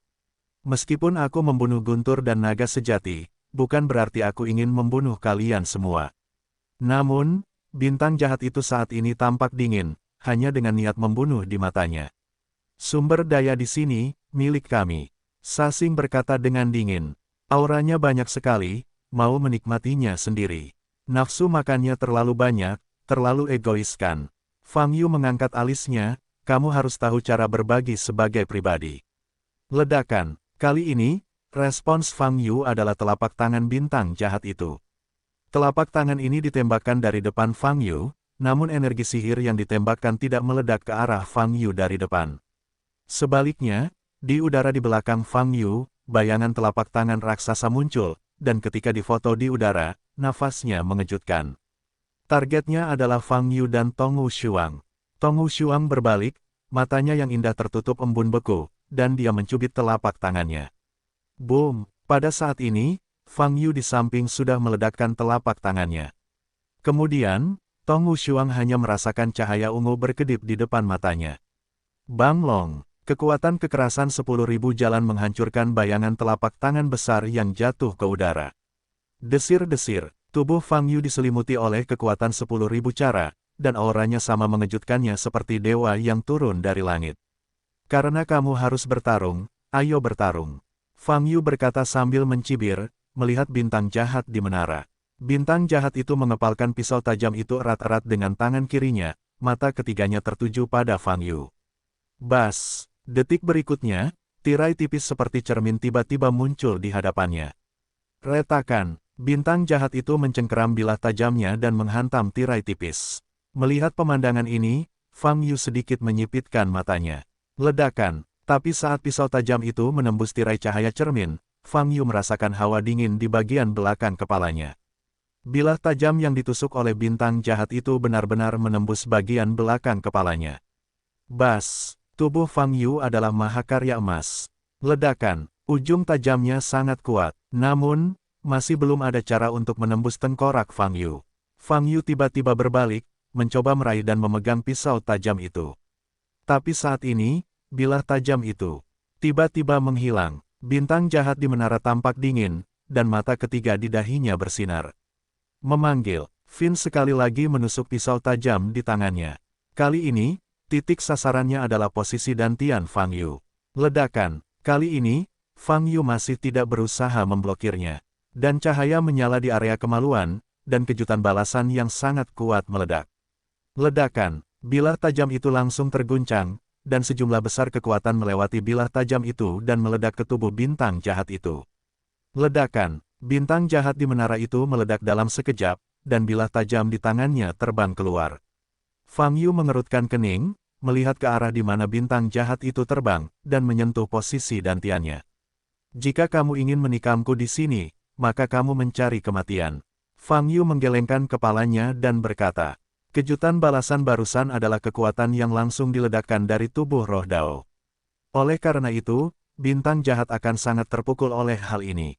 Speaker 1: Meskipun aku membunuh guntur dan naga sejati, bukan berarti aku ingin membunuh kalian semua. Namun, bintang jahat itu saat ini tampak dingin, hanya dengan niat membunuh di matanya. Sumber daya di sini, milik kami. Sasing berkata dengan dingin. Auranya banyak sekali, mau menikmatinya sendiri. Nafsu makannya terlalu banyak, terlalu egois kan. Fang Yu mengangkat alisnya, kamu harus tahu cara berbagi sebagai pribadi. Ledakan. Kali ini, respons Fang Yu adalah telapak tangan bintang jahat itu. Telapak tangan ini ditembakkan dari depan Fang Yu, namun energi sihir yang ditembakkan tidak meledak ke arah Fang Yu dari depan. Sebaliknya, di udara di belakang Fang Yu, bayangan telapak tangan raksasa muncul, dan ketika difoto di udara, nafasnya mengejutkan. Targetnya adalah Fang Yu dan Tong Wushuang. Tong Wushuang berbalik, matanya yang indah tertutup embun beku, dan dia mencubit telapak tangannya. Boom! Pada saat ini, Fang Yu di samping sudah meledakkan telapak tangannya. Kemudian, Tong Wushuang hanya merasakan cahaya ungu berkedip di depan matanya. Bang Long! Kekuatan kekerasan 10.000 jalan menghancurkan bayangan telapak tangan besar yang jatuh ke udara. Desir-desir, tubuh Fang Yu diselimuti oleh kekuatan 10.000 cara, dan auranya sama mengejutkannya seperti dewa yang turun dari langit. Karena kamu harus bertarung, ayo bertarung. Fang Yu berkata sambil mencibir, melihat bintang jahat di menara. Bintang jahat itu mengepalkan pisau tajam itu erat-erat dengan tangan kirinya, mata ketiganya tertuju pada Fang Yu. Bas! Detik berikutnya, tirai tipis seperti cermin tiba-tiba muncul di hadapannya. Retakan, bintang jahat itu mencengkeram bilah tajamnya dan menghantam tirai tipis. Melihat pemandangan ini, Fang Yu sedikit menyipitkan matanya. Ledakan, tapi saat pisau tajam itu menembus tirai cahaya cermin, Fang Yu merasakan hawa dingin di bagian belakang kepalanya. Bilah tajam yang ditusuk oleh bintang jahat itu benar-benar menembus bagian belakang kepalanya. Bas! Tubuh Fang Yu adalah mahakarya emas. Ledakan, ujung tajamnya sangat kuat, namun, masih belum ada cara untuk menembus tengkorak Fang Yu. Fang Yu tiba-tiba berbalik, mencoba meraih dan memegang pisau tajam itu. Tapi saat ini, bilah tajam itu tiba-tiba menghilang. Bintang jahat di menara tampak dingin, dan mata ketiga di dahinya bersinar. Memanggil, Fin sekali lagi menusuk pisau tajam di tangannya. Kali ini, titik sasarannya adalah posisi dantian Fang Yu. Ledakan, kali ini, Fang Yu masih tidak berusaha memblokirnya. Dan cahaya menyala di area kemaluan, dan kejutan balasan yang sangat kuat meledak. Ledakan, bilah tajam itu langsung terguncang, dan sejumlah besar kekuatan melewati bilah tajam itu dan meledak ke tubuh bintang jahat itu. Ledakan, bintang jahat di menara itu meledak dalam sekejap, dan bilah tajam di tangannya terbang keluar. Fang Yu mengerutkan kening, melihat ke arah di mana bintang jahat itu terbang, dan menyentuh posisi dantiannya. Jika kamu ingin menikamku di sini, maka kamu mencari kematian. Fang Yu menggelengkan kepalanya dan berkata, kejutan balasan barusan adalah kekuatan yang langsung diledakkan dari tubuh roh Dao. Oleh karena itu, bintang jahat akan sangat terpukul oleh hal ini.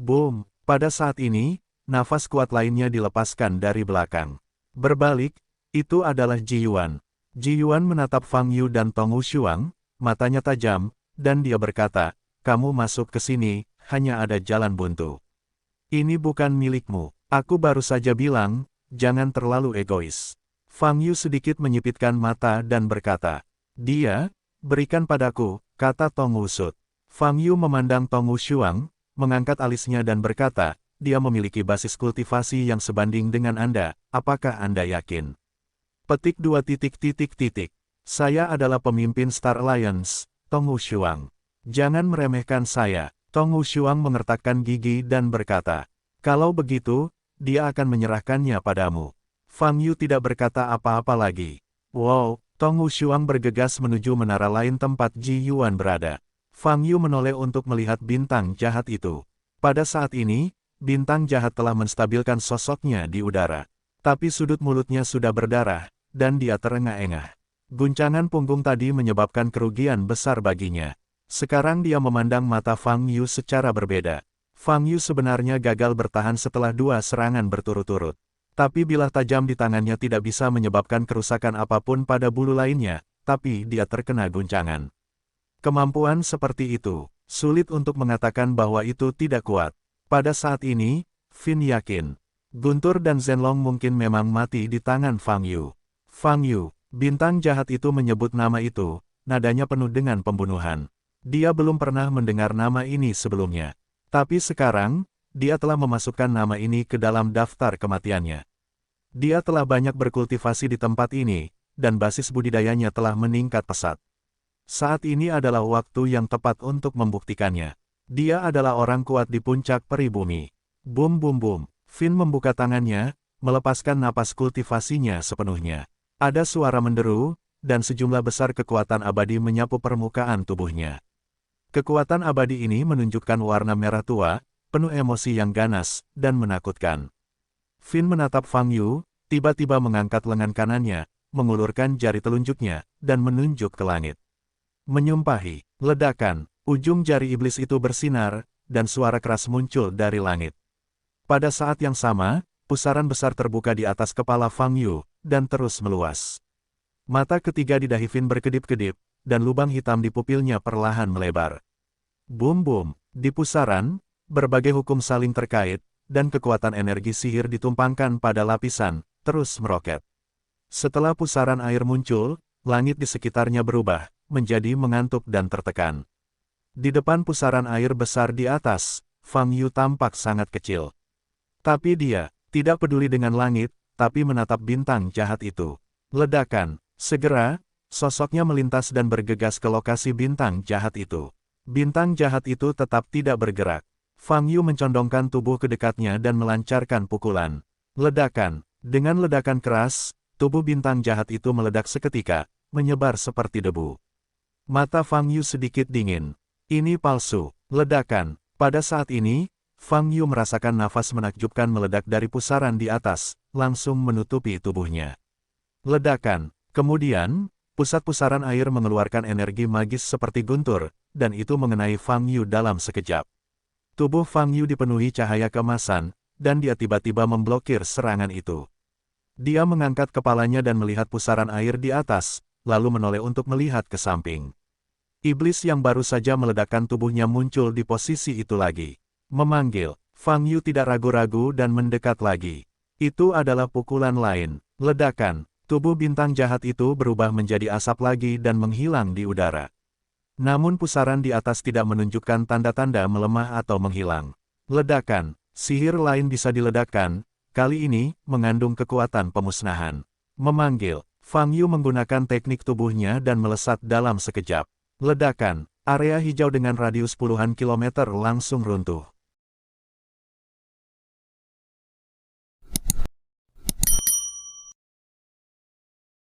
Speaker 1: Boom! Pada saat ini, nafas kuat lainnya dilepaskan dari belakang. Berbalik, itu adalah Ji Yuan. Ji Yuan menatap Fang Yu dan Tong Wushuang, matanya tajam, dan dia berkata, kamu masuk ke sini, hanya ada jalan buntu. Ini bukan milikmu. Aku baru saja bilang, jangan terlalu egois. Fang Yu sedikit menyipitkan mata dan berkata, dia, berikan padaku, kata Tong Wusut. Fang Yu memandang Tong Wushuang, mengangkat alisnya dan berkata, dia memiliki basis kultivasi yang sebanding dengan Anda, apakah Anda yakin? Petik 2. Saya adalah pemimpin Star Alliance, Tong Wushuang. Jangan meremehkan saya. Tong Wushuang mengertakkan gigi dan berkata, kalau begitu, dia akan menyerahkannya padamu. Fang Yu tidak berkata apa-apa lagi. Wow, Tong Wushuang bergegas menuju menara lain tempat Ji Yuan berada. Fang Yu menoleh untuk melihat bintang jahat itu. Pada saat ini, bintang jahat telah menstabilkan sosoknya di udara. Tapi sudut mulutnya sudah berdarah, dan dia terengah-engah. Guncangan punggung tadi menyebabkan kerugian besar baginya. Sekarang dia memandang mata Fang Yu secara berbeda. Fang Yu sebenarnya gagal bertahan setelah 2 serangan berturut-turut. Tapi bilah tajam di tangannya tidak bisa menyebabkan kerusakan apapun pada bulu lainnya, tapi dia terkena guncangan. Kemampuan seperti itu, sulit untuk mengatakan bahwa itu tidak kuat. Pada saat ini, Fin yakin, Guntur dan Zhenlong mungkin memang mati di tangan Fang Yu. Fang Yu, bintang jahat itu menyebut nama itu, nadanya penuh dengan pembunuhan. Dia belum pernah mendengar nama ini sebelumnya. Tapi sekarang, dia telah memasukkan nama ini ke dalam daftar kematiannya. Dia telah banyak berkultivasi di tempat ini, dan basis budidayanya telah meningkat pesat. Saat ini adalah waktu yang tepat untuk membuktikannya. Dia adalah orang kuat di puncak peri bumi. Bum bum bum. Finn membuka tangannya, melepaskan napas kultivasinya sepenuhnya. Ada suara menderu, dan sejumlah besar kekuatan abadi menyapu permukaan tubuhnya. Kekuatan abadi ini menunjukkan warna merah tua, penuh emosi yang ganas, dan menakutkan. Finn menatap Fang Yu, tiba-tiba mengangkat lengan kanannya, mengulurkan jari telunjuknya, dan menunjuk ke langit. Menyumpahi, ledakan, ujung jari iblis itu bersinar, dan suara keras muncul dari langit. Pada saat yang sama, pusaran besar terbuka di atas kepala Fang Yu, dan terus meluas. Mata ketiga di dahi Finn berkedip-kedip, dan lubang hitam di pupilnya perlahan melebar. Bum-bum, di pusaran, berbagai hukum saling terkait, dan kekuatan energi sihir ditumpangkan pada lapisan, terus meroket. Setelah pusaran air muncul, langit di sekitarnya berubah, menjadi mengantuk dan tertekan. Di depan pusaran air besar di atas, Fang Yu tampak sangat kecil. Tapi dia tidak peduli dengan langit, tapi menatap bintang jahat itu. Ledakan, segera, sosoknya melintas dan bergegas ke lokasi bintang jahat itu. Bintang jahat itu tetap tidak bergerak. Fang Yu mencondongkan tubuh ke dekatnya dan melancarkan pukulan. Ledakan, dengan ledakan keras, tubuh bintang jahat itu meledak seketika, menyebar seperti debu. Mata Fang Yu sedikit dingin. Ini palsu. Ledakan. Pada saat ini, Fang Yu merasakan nafas menakjubkan meledak dari pusaran di atas, langsung menutupi tubuhnya. Ledakan. Kemudian, pusat pusaran air mengeluarkan energi magis seperti guntur, dan itu mengenai Fang Yu dalam sekejap. Tubuh Fang Yu dipenuhi cahaya keemasan, dan dia tiba-tiba memblokir serangan itu. Dia mengangkat kepalanya dan melihat pusaran air di atas, lalu menoleh untuk melihat ke samping. Iblis yang baru saja meledakkan tubuhnya muncul di posisi itu lagi. Memanggil, Fang Yu tidak ragu-ragu dan mendekat lagi. Itu adalah pukulan lain. Ledakan, tubuh bintang jahat itu berubah menjadi asap lagi dan menghilang di udara. Namun pusaran di atas tidak menunjukkan tanda-tanda melemah atau menghilang. Ledakan, sihir lain bisa diledakkan, kali ini mengandung kekuatan pemusnahan. Memanggil, Fang Yu menggunakan teknik tubuhnya dan melesat dalam sekejap. Ledakan, area hijau dengan radius puluhan kilometer langsung runtuh.